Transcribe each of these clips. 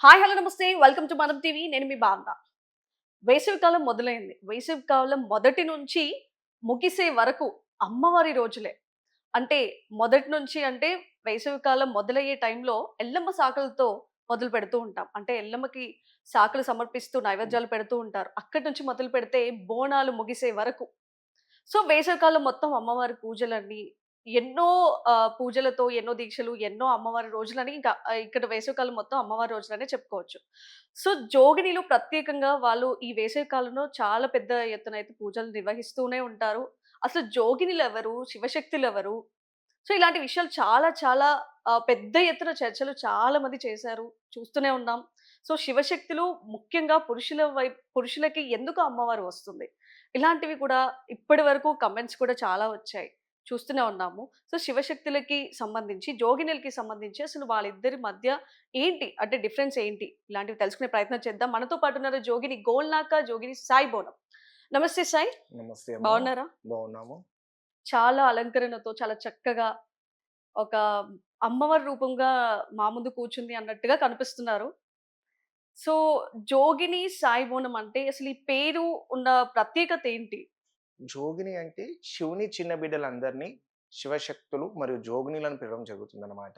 Hi hello నమస్తే welcome to మనం TV. నేను మీ భావన. వేసవికాలం మొదలైంది. వేసవికాలం మొదటి నుంచి ముగిసే వరకు అమ్మవారి రోజులే. అంటే మొదటి నుంచి అంటే వేసవికాలం మొదలయ్యే టైంలో ఎల్లమ్మ సాకలతో మొదలు పెడుతూ ఉంటాం. అంటే ఎల్లమ్మకి సాకులు సమర్పిస్తూ నైవేద్యాలు పెడుతూ ఉంటారు. అక్కడి నుంచి మొదలు పెడితే బోనాలు ముగిసే వరకు. సో, వేసవికాలం మొత్తం అమ్మవారి పూజలన్నీ ఎన్నో పూజలతో, ఎన్నో దీక్షలు, ఎన్నో అమ్మవారి రోజులని ఇంకా ఇక్కడ వేసవికాలం మొత్తం అమ్మవారి రోజులనే చెప్పుకోవచ్చు. సో, జోగినిలో ప్రత్యేకంగా వాళ్ళు ఈ వేసవి కాలంలో చాలా పెద్ద ఎత్తునైతే పూజలు నిర్వహిస్తూనే ఉంటారు. అసలు జోగినులెవరు? శివశక్తులెవరు? సో, ఇలాంటి విషయాలు చాలా చాలా పెద్ద ఎత్తున చర్చలు చాలా మంది చేశారు. చూస్తూనే ఉన్నాం. సో, శివశక్తులు ముఖ్యంగా పురుషులకి ఎందుకు అమ్మవారు వస్తుంది? ఇలాంటివి కూడా ఇప్పటి వరకు కమెంట్స్ కూడా చాలా వచ్చాయి. చూస్తూనే ఉన్నాము. సో, శివశక్తులకి సంబంధించి, జోగినులకి సంబంధించి అసలు వాళ్ళిద్దరి మధ్య ఏంటి? అంటే డిఫరెన్స్ ఏంటి? ఇలాంటివి తెలుసుకునే ప్రయత్నం చేద్దాం. మనతో పాటు ఉన్నారు జోగిని గోల్నాక, జోగిని సాయి బోనం. నమస్తే సాయి. నమస్తే అమ్మ. బాగున్నారా? బాగున్నాము. చాలా అలంకరణతో చాలా చక్కగా ఒక అమ్మవారి రూపంగా మా ముందు కూర్చుంది అన్నట్టుగా కనిపిస్తున్నారు. సో, జోగిని సాయి బోనం అంటే అసలు ఈ పేరు ఉన్న ప్రత్యేకత ఏంటి? జోగిని అంటే శివుని చిన్న బిడ్డలందరినీ శివశక్తులు మరియు జోగినిలను పిలవడం జరుగుతుందన్నమాట.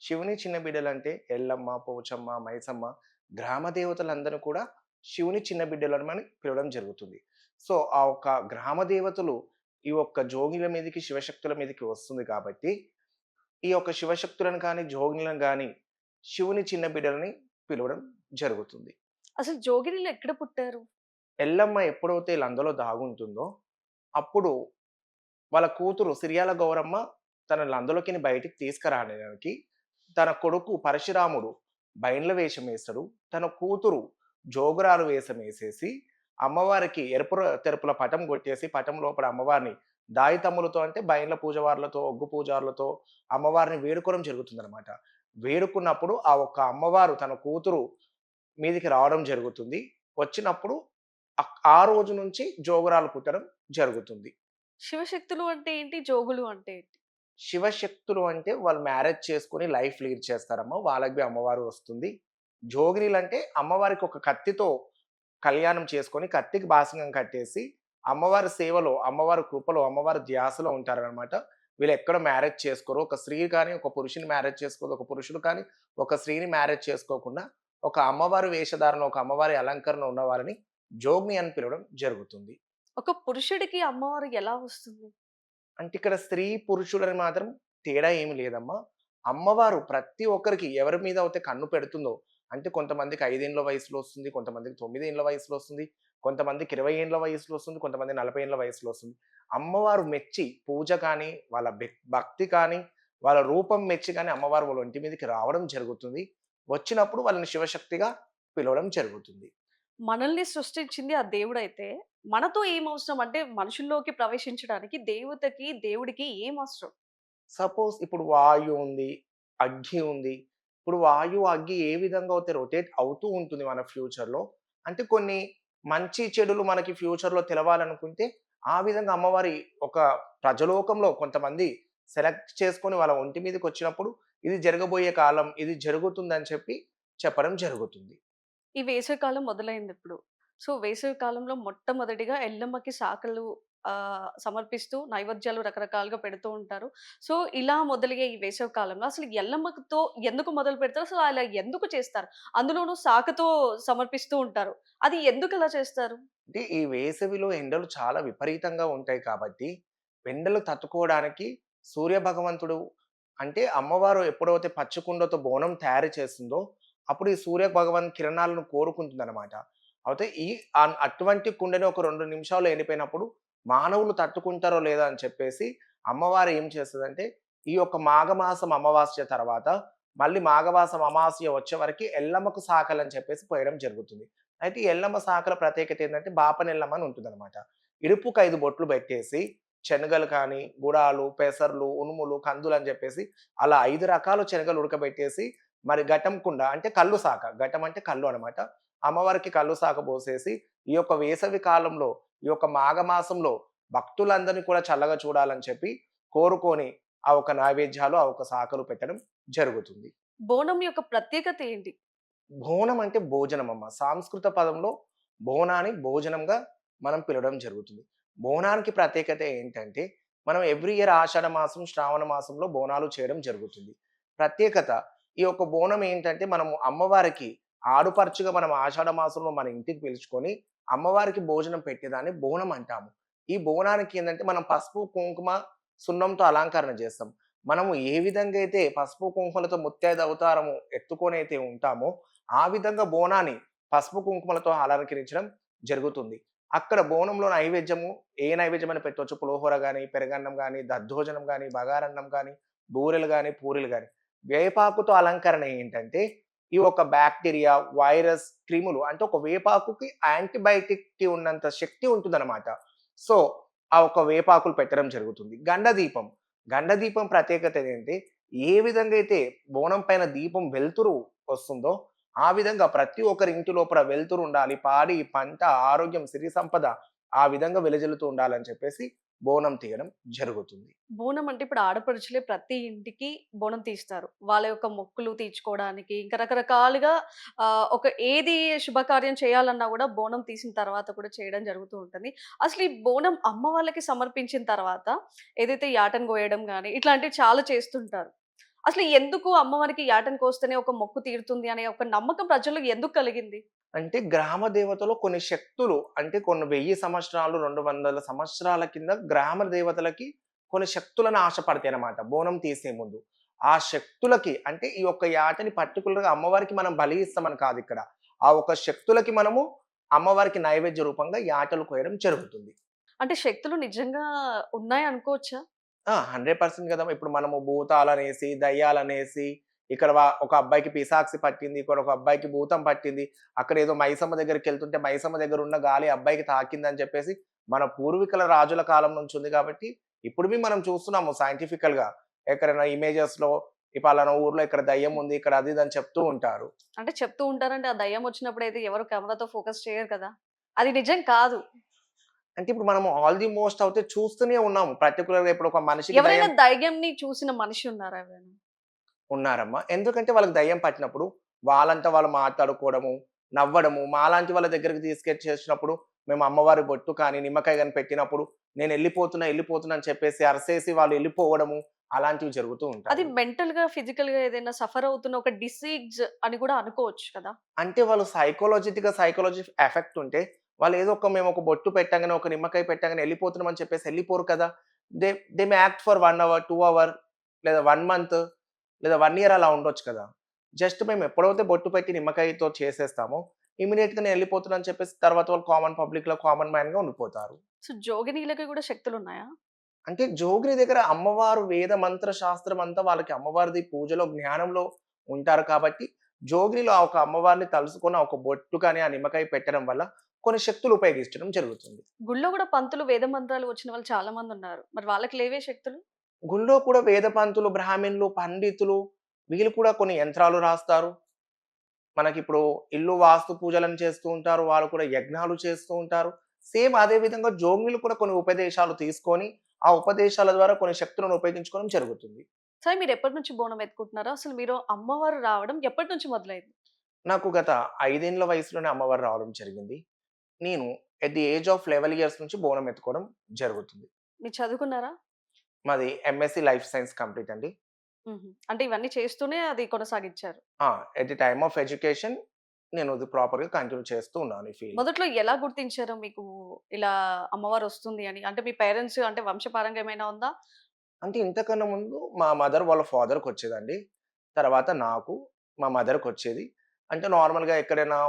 శివుని చిన్న బిడ్డలంటే ఎల్లమ్మ, పోచమ్మ, మైసమ్మ గ్రామ దేవతలందరూ కూడా శివుని చిన్న బిడ్డలని పిలవడం జరుగుతుంది. సో, ఆ ఒక్క గ్రామ దేవతలు ఈ ఒక్క జోగినుల మీదకి, శివశక్తుల మీదకి వస్తుంది కాబట్టి, ఈ యొక్క శివశక్తులను కానీ, జోగినులను గాని శివుని చిన్న బిడ్డలని పిలవడం జరుగుతుంది. అసలు జోగినిలో ఎక్కడ పుట్టారు? ఎల్లమ్మ ఎప్పుడైతే లందలో దాగుంటుందో, అప్పుడు వాళ్ళ కూతురు సిరియాల గౌరమ్మ తన లందలోకిని బయటికి తీసుకురాడానికి, తన కొడుకు పరశురాముడు బయన్ల వేషమేస్తాడు. తన కూతురు జోగురాలు వేషమేసేసి, అమ్మవారికి తెరుపుల పటం కొట్టేసి, పటం లోపల అమ్మవారిని దాయితమ్ములతో అంటే బయన్ల పూజవార్లతో, ఒగ్గు పూజారులతో అమ్మవారిని వేడుకోవడం జరుగుతుందనమాట. వేడుకున్నప్పుడు ఆ ఒక్క అమ్మవారు తన కూతురు మీదికి రావడం జరుగుతుంది. వచ్చినప్పుడు ఆ రోజు నుంచి జోగురాలు పుట్టడం జరుగుతుంది. శివశక్తులు అంటే ఏంటి? జోగులు అంటే ఏంటి? శివశక్తులు అంటే వాళ్ళు మ్యారేజ్ చేసుకొని లైఫ్ లీడ్ చేస్తారమ్మా. వాళ్ళకి అమ్మవారు వస్తుంది. జోగినీలంటే అమ్మవారికి ఒక కత్తితో కళ్యాణం చేసుకొని, కత్తికి బాసింగం కట్టేసి, అమ్మవారి సేవలో, అమ్మవారి కృపలో, అమ్మవారి ధ్యాసలో ఉంటారనమాట. వీళ్ళెక్కడ మ్యారేజ్ చేసుకోరు. ఒక స్త్రీ కానీ, ఒక పురుషుని మ్యారేజ్ చేసుకోదు. ఒక పురుషుడు కానీ, ఒక స్త్రీని మ్యారేజ్ చేసుకోకుండా, ఒక అమ్మవారి వేషధారణ, ఒక అమ్మవారి అలంకరణ ఉన్న వారిని జోగిని అని పిలవడం జరుగుతుంది. ఒక పురుషుడికి అమ్మవారు ఎలా వస్తుంది? అంటే ఇక్కడ స్త్రీ, పురుషులని మాత్రం తేడా ఏమి లేదమ్మా. అమ్మవారు ప్రతి ఒక్కరికి ఎవరి మీద అయితే కన్ను పెడుతుందో, అంటే కొంతమందికి 5 ఏండ్ల వయసులో వస్తుంది, కొంతమందికి 9 ఏండ్ల వయసులో వస్తుంది, కొంతమందికి 20 ఏండ్ల వయసులో వస్తుంది, కొంతమందికి 40 ఏండ్ల వయసులో వస్తుంది. అమ్మవారు మెచ్చి పూజ కానీ, వాళ్ళ భక్తి కానీ, వాళ్ళ రూపం మెచ్చి కానీ అమ్మవారు వాళ్ళ ఒంటి మీదకి రావడం జరుగుతుంది. వచ్చినప్పుడు వాళ్ళని శివశక్తిగా పిలవడం జరుగుతుంది. మనల్ని సృష్టించింది ఆ దేవుడైతే, మనతో ఏం అవసరం? అంటే మనుషుల్లోకి ప్రవేశించడానికి దేవుడికి ఏం అవసరం? సపోజ్ ఇప్పుడు వాయువు ఉంది, అగ్గి ఉంది. ఇప్పుడు వాయువు, అగ్గి ఏ విధంగా అయితే రొటేట్ అవుతూ ఉంటుంది మన ఫ్యూచర్‌లో. అంటే కొన్ని మంచి, చెడులు మనకి ఫ్యూచర్‌లో తెలవాలనుకుంటే, ఆ విధంగా అమ్మవారి ఒక ప్రజలోకంలో కొంతమంది సెలెక్ట్ చేసుకొని వాళ్ళ ఒంటి మీదకొచ్చినప్పుడు, ఇది జరగబోయే కాలం, ఇది జరుగుతుందని చెప్పడం జరుగుతుంది. ఈ వేసవికాలం మొదలైందిప్పుడు. సో, వేసవి కాలంలో మొట్టమొదటిగా ఎల్లమ్మకి శాకలు సమర్పిస్తూ నైవేద్యాలు రకరకాలుగా పెడుతూ ఉంటారు. సో, ఇలా మొదలయ్యే ఈ వేసవి కాలంలో అసలు ఎల్లమ్మతో ఎందుకు మొదలు పెడతారు? అసలు అలా ఎందుకు చేస్తారు? అందులోనూ శాకతో సమర్పిస్తూ ఉంటారు. అది ఎందుకలా చేస్తారు? అంటే ఈ వేసవిలో ఎండలు చాలా విపరీతంగా ఉంటాయి కాబట్టి, ఎండలు తట్టుకోవడానికి సూర్య భగవంతుడు అంటే అమ్మవారు ఎప్పుడైతే పచ్చకుండతో బోనం తయారు చేస్తుందో, అప్పుడు ఈ సూర్య భగవాన్ కిరణాలను కోరుకుంటుందనమాట. అయితే అటువంటి కుండని ఒక 2 నిమిషాల్లో ఎండిపోయినప్పుడు మానవులు తట్టుకుంటారో లేదో అని చెప్పేసి అమ్మవారు ఏం చేస్తదంటే, ఈ యొక్క మాఘమాసం అమావాస్య తర్వాత మళ్ళీ మాఘమాసం అమావాస్య వచ్చే వరకి ఎల్లమ్మకు సాకలని చెప్పేసి పోయడం జరుగుతుంది. అయితే ఈ ఎల్లమ్మ సాకల ప్రత్యేకత ఏంటంటే బాపనెల్లమ్మ అని ఉంటుందన్నమాట. ఇడుపుకి 5 బొట్లు పెట్టేసి శనగలు కానీ, గుడాలు, పెసర్లు, ఉనుములు, కందులు అని చెప్పేసి అలా 5 రకాల శనగలు ఉడకబెట్టేసి మరి ఘటం కుండ అంటే కల్లు సాక. ఘటం అంటే కల్లు అనమాట. అమ్మవారికి కల్లు సాక పోసేసి ఈ యొక్క వేసవి కాలంలో, ఈ యొక్క మాఘమాసంలో భక్తులందరిని కూడా చల్లగా చూడాలని చెప్పి కోరుకొని ఆ ఒక నైవేద్యాలు, ఆ ఒక సాకలు పెట్టడం జరుగుతుంది. బోనం యొక్క ప్రత్యేకత ఏంటి? బోనం అంటే భోజనం అమ్మ. సాంస్కృత పదంలో బోనాన్ని భోజనంగా మనం పిలవడం జరుగుతుంది. బోనానికి ప్రత్యేకత ఏంటంటే, మనం ఎవ్రీ ఇయర్ ఆషాఢ మాసం, శ్రావణ మాసంలో బోనాలు చేయడం జరుగుతుంది. ప్రత్యేకత ఈ యొక్క బోనం ఏంటంటే, మనము అమ్మవారికి ఆడుపడుచుగా మనం ఆషాఢ మాసంలో మన ఇంటికి పిలుచుకొని, అమ్మవారికి భోజనం పెట్టేదాన్ని బోనం అంటాము. ఈ బోనానికి ఏందంటే, మనం పసుపు, కుంకుమ, సున్నంతో అలంకరణ చేస్తాం. మనము ఏ విధంగా అయితే పసుపు, కుంకుమలతో ముత్తైదు అవతారము ఎత్తుకొనైతే ఉంటామో, ఆ విధంగా బోనాన్ని పసుపు, కుంకుమలతో అలంకరించడం జరుగుతుంది. అక్కడ బోనంలో నైవేద్యము ఏ నైవేద్యమైనా పెట్టొచ్చు. పులిహోర గాని, పెరుగన్నం గాని, దద్దోజనం గాని, బగారన్నం గాని, బూరెలు గాని, పూరీలు గాని. వేపాకుతో అలంకరణ ఏంటంటే, ఈ ఒక బాక్టీరియా, వైరస్, క్రిములు అంటే ఒక వేపాకుకి యాంటీబయాటిక్‌కి ఉన్నంత శక్తి ఉంటుందన్నమాట. సో, ఆ ఒక్క వేపాకులు పెట్టడం జరుగుతుంది. గండదీపం ప్రత్యేకత ఏంటి, ఏ విధంగా అయితే బోనం పైన దీపం వెలుతురు వస్తుందో, ఆ విధంగా ప్రతి ఒక్కరి ఇంటి లోపల వెలుతురుండాలి. పాడి, పంట, ఆరోగ్యం, సిరి సంపద ఆ విధంగా వెదజల్లుతూ ఉండాలని చెప్పేసి బోనం తీయడం జరుగుతుంది. బోనం అంటే ఇప్పుడు ఆడపడుచులే ప్రతి ఇంటికి బోనం తీస్తారు. వాళ్ళ యొక్క మొక్కులు తీర్చుకోవడానికి ఇంకా రకరకాలుగా ఒక ఏది శుభకార్యం చేయాలన్నా గూడా బోనం తీసిన తర్వాత కూడా చేయడం జరుగుతూ ఉంటుంది. అసలు ఈ బోనం అమ్మ వాళ్ళకి సమర్పించిన తర్వాత ఏదైతే యాటను కోయడం గాని ఇట్లాంటివి చాలా చేస్తుంటారు. అసలు ఎందుకు అమ్మవారికి యాటను కోస్తేనే ఒక మొక్కు తీరుతుంది అనే ఒక నమ్మకం ప్రజల్లో ఎందుకు కలిగింది? అంటే గ్రామ దేవతలో కొన్ని శక్తులు అంటే కొన్ని 1000 సంవత్సరాలు, 200 సంవత్సరాల కింద గ్రామ దేవతలకి కొన్ని శక్తులను ఆశపడతాయన్నమాట బోనం తీసే ముందు. ఆ శక్తులకి అంటే ఈ యొక్క యాటని పర్టిక్యులర్‌గా అమ్మవారికి మనం బలి ఇస్తామని కాదిక్కడ. ఆ ఒక శక్తులకి మనము అమ్మవారికి నైవేద్య రూపంగా యాటలు కోయడం జరుగుతుంది. అంటే శక్తులు నిజంగా ఉన్నాయనుకోవచ్చా? ఆ! 100% గదా! ఇప్పుడు మనము భూతాలనేసి, దయ్యాలనేసి, ఇక్కడ ఒక అబ్బాయికి పిశాక్సి పట్టింది. ఇక్కడ ఒక అబ్బాయికి భూతం పట్టింది. అక్కడేదో మైసమ్మ దగ్గరికెళ్తుంటే మైసమ్మ దగ్గరున్న గాలి అబ్బాయికి తాకిందని చెప్పేసి, మన పూర్వీకుల రాజుల కాలం నుంచి ఉంది కాబట్టి, ఇప్పుడువి మనం చూస్తున్నాము సైంటిఫికల్‌గా. ఎక్కడైనా ఇమేజెస్‌లో ఈ పలానా ఊర్లో ఇక్కడ దయ్యం ఉంది. ఇక్కడ అది ఇది అని చెప్తూ ఉంటారు. అంటే చెప్తూ ఉంటారంటే ఆ దయ్యం వచ్చినప్పుడైతే ఎవరు కెమెరాతో ఫోకస్ చేయరు కదా! అది నిజం కాదు. అంటే ఇప్పుడు మనము ఆల్ ది మోస్ట్ అవుతే చూస్తూనే ఉన్నాము. పర్టిక్యులర్‌గా ఇప్పుడు ఒక మనిషికి ఎవరైనా దయ్యం దయ్యంని చూసిన మనిషి ఉన్నారా ఎవరైనా? ఉన్నారమ్మా. ఎందుకంటే వాళ్ళకి దయ్యం పట్టినప్పుడు వాళ్ళంతా వాళ్ళు మాట్లాడుకోవడము, నవ్వడము, మాలాంటి వాళ్ళ దగ్గరికి తీసుకొచ్చేసినప్పుడు మేము అమ్మవారి బొట్టు కానీ, నిమ్మకాయ గాని పెట్టినప్పుడు ఎళ్ళిపోతున్నా అని చెప్పేసి అరిసేసి వాళ్ళు ఎళ్ళిపోవడము అలాంటివి జరుగుతూ అది ఉంటాయి. మెంటల్‌గా, ఫిజికల్‌గా ఏదైనా సఫర్ అవుతున్న ఒక డిసీజ్ అని కూడా అనుకోవచ్చు కదా! అంటే వాళ్ళు సైకాలజీ ఎఫెక్ట్ ఉంటే వాళ్ళు ఏదో ఒక మేము ఒక బొట్టు పెట్టంగానే, ఒక నిమ్మకాయ పెట్టంగానే ఎళ్ళిపోతున్నాం అని చెప్పేసి ఎళ్ళిపోరు కదా! They they may act for 1 hour, 2 hour లేదా 1 మంత్ లేదా 1 ఇయర్ అలా ఉండొచ్చు కదా! జస్ట్ మేము ఎప్పుడైతే బొట్టు పెట్టి నిమ్మకాయతో చేసేస్తామో ఇమ్మీడియేట్‌గా నేను ఎళ్ళిపోతున్నా అని చెప్పేసి తర్వాత వాళ్ళు కామన్ పబ్లిక్‌లో కామన్ మ్యాన్‌గా ఉండిపోతారు. సో, జోగినీలకి కూడా శక్తులున్నాయా? అంటే జోగిని దగ్గర అమ్మవారు వేద మంత్ర శాస్త్రం అంతా వాళ్ళకి అమ్మవారిది పూజలో, జ్ఞానంలో ఉంటారు కాబట్టి, జోగినిలో ఆ ఒక అమ్మవారిని తలుసుకొని ఆ ఒక బొట్టు కానీ, ఆ నిమ్మకాయ పెట్టడం వల్ల కొన్ని శక్తులు ఉపయోగించడం జరుగుతుంది. గుళ్ళో కూడా పంతులు, వేద మంత్రాలు వచ్చిన వాళ్ళు చాలా మందున్నారు. మరి వాళ్ళకి లేవే శక్తులు? గుళ్ళో కూడా వేద పంతులు, బ్రాహ్మణులు, పండితులు వీళ్ళు కూడా కొన్ని యంత్రాలు రాస్తారు. మనకిప్పుడు ఇల్లు వాస్తు పూజలను చేస్తూ ఉంటారు. వాళ్ళు కూడా యజ్ఞాలు చేస్తూ ఉంటారు. సేమ్ అదే విధంగా జోగినులు కూడా కొన్ని ఉపదేశాలు తీసుకొని, ఆ ఉపదేశాల ద్వారా కొన్ని శక్తులను ఉపయోగించుకోవడం జరుగుతుంది. సరే మీరెప్పటి నుంచి బోనం ఎత్తుకుంటున్నారో? అసలు మీరు అమ్మవారు రావడం ఎప్పటి నుంచి మొదలైంది? నాకు గత 5 ఏండ్ల వయసులోనే అమ్మవారు రావడం జరిగింది. నేను at the age of 11 years నుంచి బోనం ఎత్తుకోవడం జరుగుతుంది. మీరు చదువుకున్నారా? మాది ఎంఎస్సీ లైఫ్ సైన్స్ కంప్లీట్ అండి. హుహు. అంటే ఇవన్నీ చేస్తూనే అది కొనసాగించారు. ఆ! At the time of education నేను అది ప్రాపర్‌గా కంటిన్యూ చేస్తూ ఉన్నాను ఈ ఫీల్డ్. మొదట్లో ఎలా గుర్తించారు మీకు ఇలా అమ్మవారొస్తుంది అని? అంటే మీ పేరెంట్స్ అంటే వంశపారంగా ఏమైనా ఉందా? అంటే ఇంతకన్నా ముందు మా మదర్ వాళ్ళ ఫాదర్‌కొచ్చేదండి. తర్వాత నాకు, మా మదర్‌కొచ్చేది. అంటే నార్మల్‌గా ఎక్కడైనా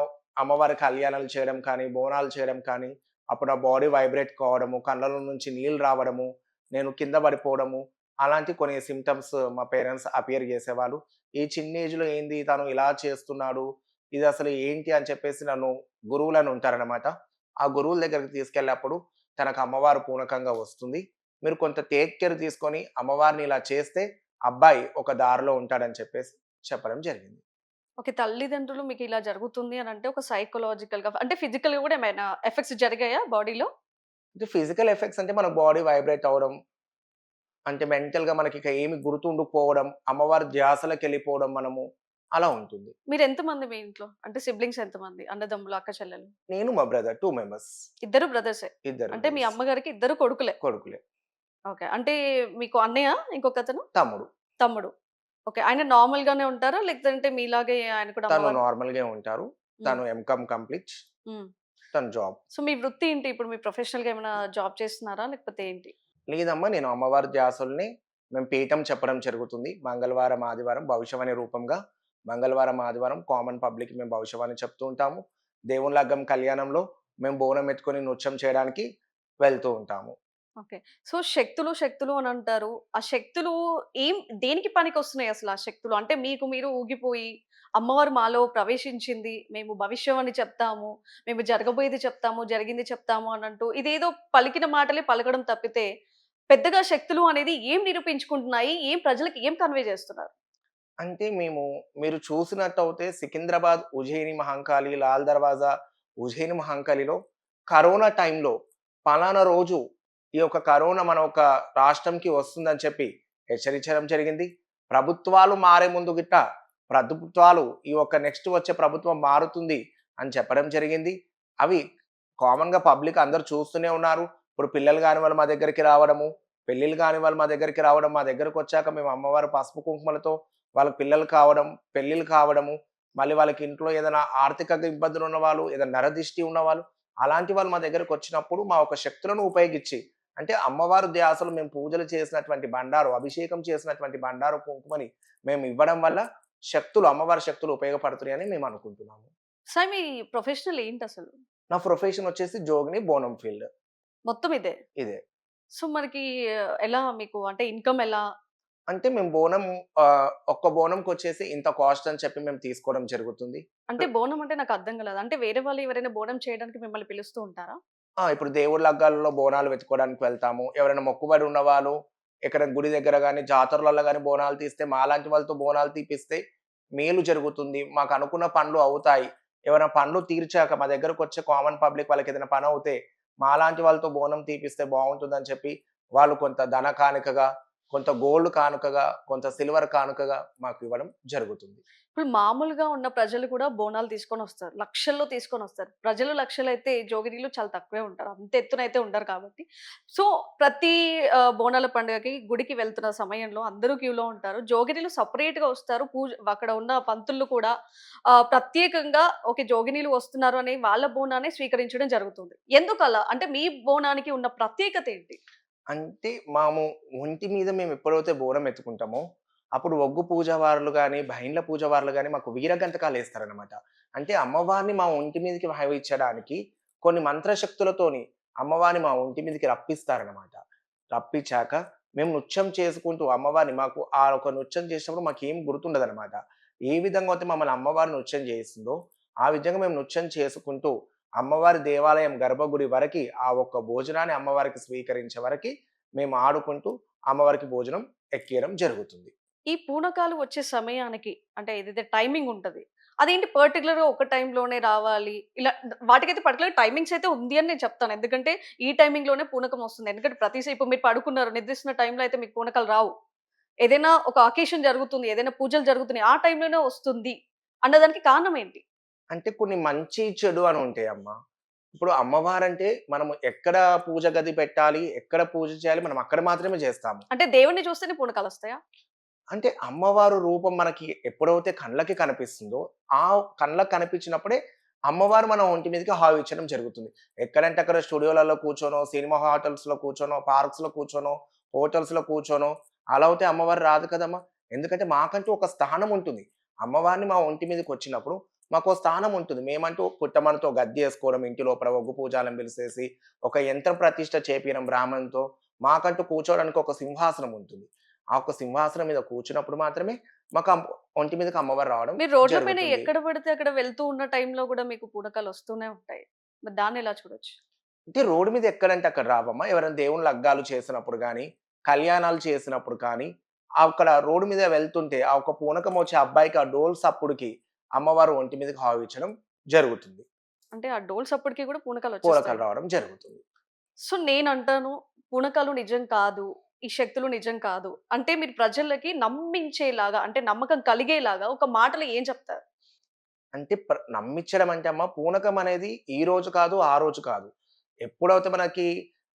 అమ్మవారి కళ్యాణాలు చేయడం కానీ, బోనాలు చేయడం కానీ, అప్పుడు నా బాడీ వైబ్రేట్ కావడము, కళ్ళలో నుంచి నీళ్ళు రావడము, నేను కింద పడిపోవడము, అలాంటి కొన్ని సింప్టమ్స్ మా పేరెంట్స్ అపియర్ చేసేవాళ్ళు. ఈ చిన్న ఏజ్‌లో ఏంది తను ఇలా చేస్తున్నాడు, ఇదసలు ఏంటి అని చెప్పేసి నన్ను గురువులని ఉంటారనమాట. ఆ గురువుల దగ్గరికి తీసుకెళ్ళినప్పుడు తనకు అమ్మవారు పూనకంగా వస్తుంది. మీరు కొంత టేక్ కేర్ తీసుకొని అమ్మవారిని ఇలా చేస్తే అబ్బాయి ఒక దారిలో ఉంటాడని చెప్పేసి చెప్పడం జరిగింది. ఓకే. తల్లిదండ్రులు మీకిలా జరుగుతుంది అనంటే ఒక సైకలాజికల్‌గా అంటే ఫిజికల్‌గా గూడా ఏమైనా ఎఫెక్ట్స్ జరిగాయా బాడీలో? అంటే ఫిజికల్ ఎఫెక్ట్స్ అంటే మన బాడీ వైబ్రేట్ అవ్వడం, అంటే మెంటల్‌గా మనకిక ఏమి గుర్తుండకపోవడం, అమ్మవారి ధ్యాసలోకెళ్ళిపోవడం మనము. అలా ఉంటుంది. మీరెంతమంది మీ ఇంట్లో? అంటే సిబ్లింగ్స్ ఎంతమంది? అన్నదమ్ములు, అక్క చెల్లెలు? నేను, మా బ్రదర్ 2 మెంబర్స్. ఇద్దరు బ్రదర్సే. ఇద్దరు అంటే మీ బ్రదర్స్. అమ్మగారికి ఇద్దరు కొడుకులే. కొడుకులే. ఓకే. అంటే మీకు అన్నయ్య ఇంకొకతను? తమ్ముడు. తమ్ముడు. ఓకే. ఆయన నార్మల్‌గానే ఉంటారా? లేదంటే మీలాగే ఆయన కూడా తను అమ్మవారు నార్మల్‌గే ఉంటారు. హ్మ్. తను ఎంకామ్ కంప్లీట్. హ్మ్. తను జాబ్. సో, మీ వృత్తి ఏంటి? ఇప్పుడు మీరు ప్రొఫెషనల్‌గా ఏమైనా జాబ్ చేస్తున్నారా? లేకపోతే ఏంటి? లేదమ్మా, నేను అమ్మవారి ధ్యాసల్ని మేము పీఠం చెప్పడం జరుగుతుంది. మంగళవారం, ఆదివారం భవిష్యవాణి రూపంగా మంగళవారం, ఆదివారం కామన్ పబ్లిక్‌కి మేము భవిష్యవాణి చెప్తూ ఉంటాము. దేవుని లగ్గం కళ్యాణంలో మేము బోనం ఎత్తుకొని నృత్యం చేయడానికి వెళ్తూ ఉంటాము. ఓకే. సో, శక్తులు, శక్తులు అనంటారు. ఆ శక్తులు దేనికి పనికొస్తున్నాయి అసలు ఆ శక్తులు? అంటే మీకు మీరు ఊగిపోయి, అమ్మవారు మాలో ప్రవేశించింది. మేము భవిష్యవాణి చెప్తాము. మేము జరగబోయేది చెప్తాము, జరిగింది చెప్తాము అనంటూ ఇదేదో పలికిన మాటలే పలకడం తప్పితే, పెద్దగా శక్తులు అనేది ఏం నిరూపించుకుంటున్నాయి? ప్రజలకి ఏం కన్వే చేస్తున్నారు? అంటే మీరు చూసినట్టయితే సికింద్రాబాద్, ఉజ్జయిని మహంకాళి, లాల్ దర్వాజా, ఉజ్జయిని మహంకాళిలో కరోనా టైంలో పలానా రోజు ఈ యొక్క కరోనా మన ఒక రాష్ట్రంకి వస్తుందని చెప్పి హెచ్చరించడం జరిగింది. ప్రభుత్వాలు మారే ముందు గిట్ట ప్రభుత్వాలు ఈ యొక్క నెక్స్ట్ వచ్చే ప్రభుత్వం మారుతుంది అని చెప్పడం జరిగింది. అవి కామన్‌గా పబ్లిక్ అందరూ చూస్తూనే ఉన్నారు. ఇప్పుడు పిల్లలు గాని వాళ్ళు మా దగ్గరికి రావడము, పెళ్ళిళ్ళు గాని వాళ్ళు మా దగ్గరికి రావడం, మా దగ్గరకొచ్చాక మేము అమ్మవారి పసుపు కుంకుమలతో వాళ్ళకి పిల్లలు కావడం, పెళ్ళిళ్ళు కావడము, మళ్ళీ వాళ్ళకి ఇంట్లో ఏదైనా ఆర్థికంగా ఇబ్బందులున్న వాళ్ళు, ఏదైనా నరదిష్టి ఉన్నవాళ్ళు, అలాంటి వాళ్ళు మా దగ్గరకొచ్చినప్పుడు మా యొక్క శక్తులను ఉపయోగించి, అంటే అమ్మవారి ధ్యాసలో మేము పూజలు చేసినటువంటి బండారు, అభిషేకం చేసినటువంటి బండారు కుంకుమని మేము ఇవ్వడం వల్ల అమ్మవారి శక్తులు ఉపయోగపడుతున్నాయని మేము అనుకుంటున్నాము. సాయి మీ ప్రొఫెషనల్ ఏంటసలు? నా ప్రొఫెషన్ వచ్చేసి జోగిని, బోనం ఫీల్డ్. మొత్తం ఇదే. ఇదే. సో, మనకి ఎలా మీకు అంటే ఇన్‌కమ్ ఎలా? అంటే మేము ఒక్క బోనంకొచ్చేసి ఇంత కాస్ట్ అని చెప్పి మేము తీసుకోవడం జరుగుతుంది. అంటే బోనం అంటే నాకు అర్థం కాలేదు. అంటే వేరే వాళ్ళు ఎవరైనా బోనం చేయడానికి మిమ్మల్ని పిలుస్తూ ఉంటారా? ఇప్పుడు దేవుడి లగ్గాలలో బోనాలు వెతుక్కోవడానికి వెళ్తాము. ఎవరైనా మొక్కుబడి ఉన్నవాళ్ళు, ఎక్కడైనా గుడి దగ్గర గాని, జాతరలలో గాని బోనాలు తీస్తే, మాలాంటి వాళ్ళతో బోనాలు తీపిస్తే మేలు జరుగుతుంది. మాకనుకున్న పనులు అవుతాయి. ఎవరైనా పనులు తీర్చాక మా దగ్గరకొచ్చే కామన్ పబ్లిక్ వాళ్ళకేదైనా పనవుతే, మాలాంటి వాళ్ళతో బోనం తీపిస్తే బావుంటుందని చెప్పి, వాళ్ళు కొంత ధన కానుకగా, కొంత గోల్డ్ కానుకగా, కొంత సిల్వర్ కానుకగా మాకివ్వడం జరుగుతుంది. ఇప్పుడు మామూలుగా ఉన్న ప్రజలు కూడా బోనాలు తీసుకొనొస్తారు. లక్షల్లో తీసుకొనొస్తారు. ప్రజలు లక్షలైతే జోగినీలు చాలా తక్కువే ఉంటారు. అంత ఎత్తునైతే ఉండరు కాబట్టి. సో, ప్రతి బోనాల పండుగకి గుడికి వెళ్తున్న సమయంలో అందరూ క్యూలో ఉంటారు. జోగినీలు సెపరేట్‌గా వస్తారు. అక్కడ ఉన్న పంతులు కూడా ప్రత్యేకంగా ఓకే. జోగినీలు వస్తున్నారు అని వాళ్ళ బోనాన్ని స్వీకరించడం జరుగుతుంది. ఎందుకలా? అంటే మీ బోనానికి ఉన్న ప్రత్యేకత ఏంటి? అంటే ఒంటి మీద మేమెప్పుడైతే బోనం ఎత్తుకుంటామో, అప్పుడు ఒగ్గు పూజావారులు గాని, బైండ్ల పూజావారులు గాని మాకు వీరగంటకాలేస్తారనమాట. అంటే అమ్మవారిని మా ఒంటి మీదకి భావించడానికి కొన్ని మంత్రశక్తులతోని అమ్మవారిని మా ఒంటి మీదకి రప్పిస్తారనమాట. రప్పించాక మేము నృత్యం చేసుకుంటూ అమ్మవారిని ఆ ఒక నృత్యం చేసినప్పుడు మాకేం గుర్తుండదనమాట. ఏ విధంగా అయితే మమ్మల్ని అమ్మవారు నృత్యం చేయిస్తుందో, ఆ విధంగా మేము నృత్యం చేసుకుంటూ అమ్మవారి దేవాలయం గర్భగుడి వరకి ఆ ఒక్క భోజనాన్ని అమ్మవారికి స్వీకరించే వరకి మేము ఆడుకుంటూ అమ్మవారికి భోజనం ఎక్కియడం జరుగుతుంది. ఈ పూనకాలు వచ్చే సమయానికి అంటే ఏదైతే టైమింగ్ ఉంటది. అదేంటి పర్టిక్యులర్‌గా ఒక టైంలోనే రావాలి. ఇలా వాటికైతే పర్టిక్యులర్ టైమింగ్స్ అయితే ఉంది అని నేను చెప్తాను. ఎందుకంటే ఈ టైమింగ్‌లోనే పూనకం వస్తుంది. ఎందుకంటే ఇప్పుడు మీరు పడుకున్నారు. నిద్రిస్తున్న టైంలో అయితే మీకు పూనకాలు రావు. ఏదైనా ఒక అకేషన్ జరుగుతుంది. ఏదైనా పూజలు జరుగుతున్నాయి. ఆ టైంలోనే వస్తుంది. అన్నదానికి కారణం ఏంటి? అంటే కొన్ని మంచి, చెడు అని ఉంటాయమ్మా. ఇప్పుడు అమ్మవారంటే మనము ఎక్కడ పూజ గది పెట్టాలి, ఎక్కడ పూజ చేయాలి మనం అక్కడ మాత్రమే చేస్తాము. అంటే దేవుడిని చూస్తేనే పూనకాలొస్తాయా? అంటే అమ్మవారు రూపం మనకి ఎప్పుడైతే కళ్ళకి కనిపిస్తుందో, ఆ కళ్ళకి కనిపించినప్పుడే అమ్మవారు మన ఒంటి మీదకి హావిచ్చడం జరుగుతుంది. ఎక్కడంటే అక్కడ స్టూడియోలలో కూర్చొనో, సినిమా హాటల్స్‌లో కూర్చొనో, పార్క్స్‌లో కూర్చొనో, హోటల్స్‌లో కూర్చొనో అలా అయితే అమ్మవారు రాదు కదమ్మా! ఎందుకంటే మాకంటూ ఒక స్థానం ఉంటుంది. అమ్మవారిని మా ఒంటి మీదకొచ్చినప్పుడు మాకో స్థానం ఉంటుంది. మేమంటూ పుట్టమనతో గద్దెసుకోవడం ఇంటి లోపల ఒగ్గు పూజాలను పిలిసేసి, ఒక యంత్ర ప్రతిష్ఠ చేపియడం బ్రాహ్మణునితో. మాకంటూ కూర్చోవడానికి ఒక సింహాసనం ఉంటుంది. ఆ ఒక్క సింహాసనం మీద కూర్చున్నప్పుడు మాత్రమే మాకు ఒంటి మీదకి అమ్మవారు రావడం మీరు రోడ్ల పైన జరుగుతుంది. ఎక్కడ పడితే అక్కడ వెళ్తూ ఉన్న టైంలో గూడా మీకు పూనకాలొస్తూనే ఉంటాయి. మరి దాన్నెలా చూడొచ్చు? అంటే రోడ్డు మీద ఎక్కడంటే అక్కడ రావమ్మా. ఎవరైనా దేవుని లగ్గాలు చేసినప్పుడు గాని, కళ్యాణాలు చేసినప్పుడు కానీ, అక్కడ రోడ్డు మీద వెళ్తుంటే ఆ ఒక్క పూనకం వచ్చే అబ్బాయికి ఆ డోలు సప్పుడుకి అమ్మవారు ఒంటి మీదకి హావిచ్చడం జరుగుతుంది. అంటే ఆ డోలు సప్పుడుకి గూడా పూనకాలొచ్చేస్తాయి. పూనకాలు రావడం జరుగుతుంది. సో, నేనంటాను పూనకాలు నిజం కాదు. ఈ శక్తులు నిజం కాదు. అంటే మీరు ప్రజలకి నమ్మించేలాగా అంటే నమ్మకం కలిగేలాగా ఒక మాటలో ఏం చెప్తారు? అంటే నమ్మిచ్చడం అంటే అమ్మ పూనకం అనేది ఈ రోజు కాదు, ఆ రోజు కాదు. ఎప్పుడైతే మనకి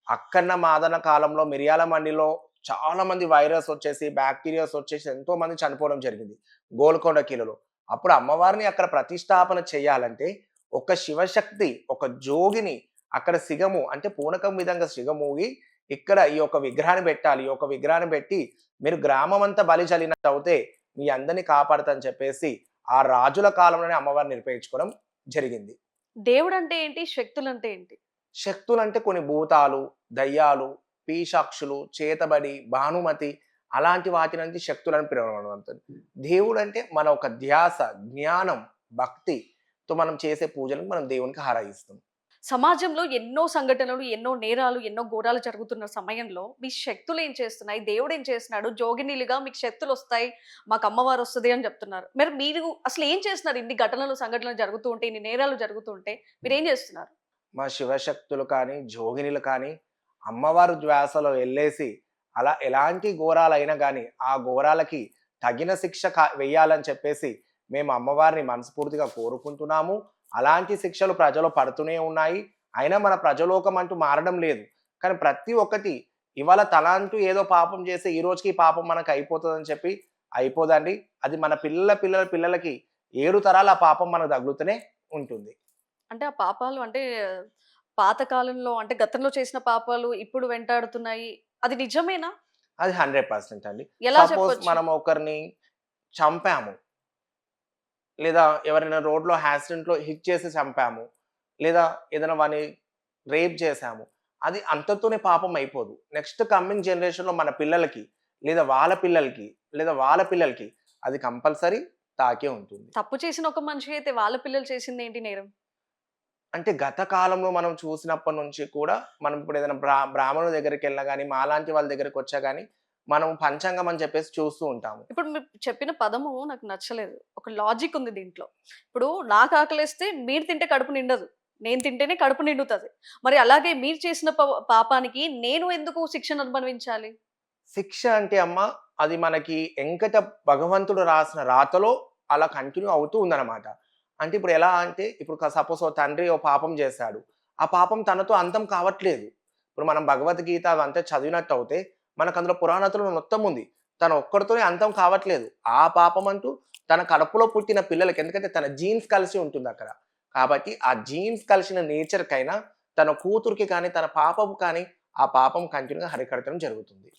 అక్కన్న మాదన కాలంలో మిరియాల మండిలో చాలా మంది వైరస్ వచ్చేసి, బాక్టీరియాస్ వచ్చేసి ఎంతో మంది చనిపోవడం జరిగింది. గోల్కొండ కిలలో. అప్పుడు అమ్మవారిని అక్కడ ప్రతిష్ఠాపన చేయాలంటే ఒక శివశక్తి, ఒక జోగిని అక్కడ సిగము అంటే పూనకం విధంగా సిగమూగి ఇక్కడ ఈ యొక్క విగ్రహాన్ని పెట్టాలి. ఈ యొక్క విగ్రహాన్ని పెట్టి మీరు గ్రామమంతా బలి చల్లినట్టవుతే మీ అందరిని కాపాడతా అని చెప్పేసి ఆ రాజుల కాలంలోనే అమ్మవారిని నిర్ణయించుకోవడం జరిగింది. దేవుడంటే ఏంటి? శక్తులంటే ఏంటి? శక్తులంటే కొన్ని భూతాలు, దయ్యాలు, పీశాక్షులు, చేతబడి, భానుమతి అలాంటి వాటి నుంచి శక్తులను పిలవబడుతుంది. దేవుడంటే మన ఒక ధ్యాస, జ్ఞానం, భక్తితో మనం చేసే పూజలకు మనం దేవునికి ఆరాధిస్తాం. సమాజంలో ఎన్నో సంఘటనలు, ఎన్నో నేరాలు, ఎన్నో ఘోరాలు జరుగుతున్న సమయంలో మీ శక్తులు ఏం చేస్తున్నాయి? దేవుడు ఏం చేస్తున్నాడు? జోగినీలుగా మీకు శక్తులొస్తాయి, మాకు అమ్మవారొస్తది అని చెప్తున్నారు. మరి మీరు అసలు ఏం చేస్తున్నారు? ఇన్ని ఘటనలు, సంఘటనలు జరుగుతూ ఉంటే, ఇన్ని నేరాలు జరుగుతూ ఉంటే మీరేం చేస్తున్నారు? మా శివశక్తులు కానీ, జోగినులు కానీ అమ్మవారు ధ్యాసలో ఎళ్ళేసి అలా ఎలాంటి ఘోరాలైనా గానీ, ఆ ఘోరాలకి తగిన శిక్ష వెయ్యాలని చెప్పేసి మేము అమ్మవారిని మనస్ఫూర్తిగా కోరుకుంటున్నాము. అలాంటి శిక్షలు ప్రజలు పడుతూనే ఉన్నాయి. అయినా మన ప్రజలోకం అంటూ మారడం లేదు. కానీ ప్రతి ఒక్కటి ఇవాళ తలంటూ ఏదో పాపం చేస్తే ఈ రోజుకి ఈ పాపం మనకు అయిపోతదని చెప్పి అయిపోదండి. అది మన పిల్లలకి 7 తరాలు ఆ పాపం మనకు తగులుతూనే ఉంటుంది. అంటే ఆ పాపాలు అంటే పాత కాలంలో అంటే గతంలో చేసిన పాపాలు ఇప్పుడు వెంటాడుతున్నాయి. అది నిజమేనా? అది 100% అండి. ఎలా సపోజ్ చెప్పొచ్చు? మనం ఒకరిని చంపాము. లేదా ఎవరైనా రోడ్‌లో యాక్సిడెంట్‌లో హిట్ చేసి చంపాము. లేదా ఏదైనా వాడిని రేప్ చేశాము. అది అంతటితోనే పాపం అయిపోదు. నెక్స్ట్ కమింగ్ జనరేషన్‌లో మన పిల్లలకి, లేదా వాళ్ళ పిల్లలకి, లేదా వాళ్ళ పిల్లలకి అది కంపల్సరీ తాకే ఉంటుంది. తప్పు చేసిన ఒక మనిషి అయితే వాళ్ళ పిల్లలు చేసిందేంటి నేరం? అంటే గత కాలంలో మనం చూసినప్పటి నుంచి కూడా మనం ఇప్పుడు ఏదైనా బ్రాహ్మణుల దగ్గరికెళ్ళినా గాని, మాలాంటి వాళ్ళ దగ్గరికొచ్చా గాని, మనం పంచాంగం అని చెప్పేసి చూస్తూ ఉంటాము. ఇప్పుడు మీరు చెప్పిన పదము నాకు నచ్చలేదు. ఒక లాజిక్ ఉంది దీంట్లో. ఇప్పుడు నాకు ఆకలేస్తే మీరు తింటే కడుపు నిండదు. నేను తింటేనే కడుపు నిండుతది. మరి అలాగే మీరు చేసిన పాపానికి నేను ఎందుకు శిక్షను అనుభవించాలి? శిక్ష అంటే అమ్మ, అది మనకి ఎంకట భగవంతుడు రాసిన రాతలో అలా కంటిన్యూ అవుతూ ఉందన్నమాట. అంటే ఇప్పుడు ఎలా అంటే, ఇప్పుడు సపోజ్ ఓ తండ్రి ఓ పాపం చేశాడు. ఆ పాపం తనతో అంతం కావట్లేదు. ఇప్పుడు మనం భగవద్గీత అవంతా చదివినట్టయితే, మనకు అందులో పురాణతులు మొత్తం ఉంది. తను ఒక్కడితోనే అంతం కావట్లేదు. ఆ పాపం అంటూ తన కడుపులో పుట్టిన పిల్లలకి ఎందుకంటే తన జీన్స్ కలిసి ఉంటుందక్కడ. కాబట్టి ఆ జీన్స్ కలిసిన నేచర్‌కైనా తన కూతురికి కానీ, తన పాపకు కానీ ఆ పాపం కంటిన్యూ‌గా హరికడతడం జరుగుతుంది.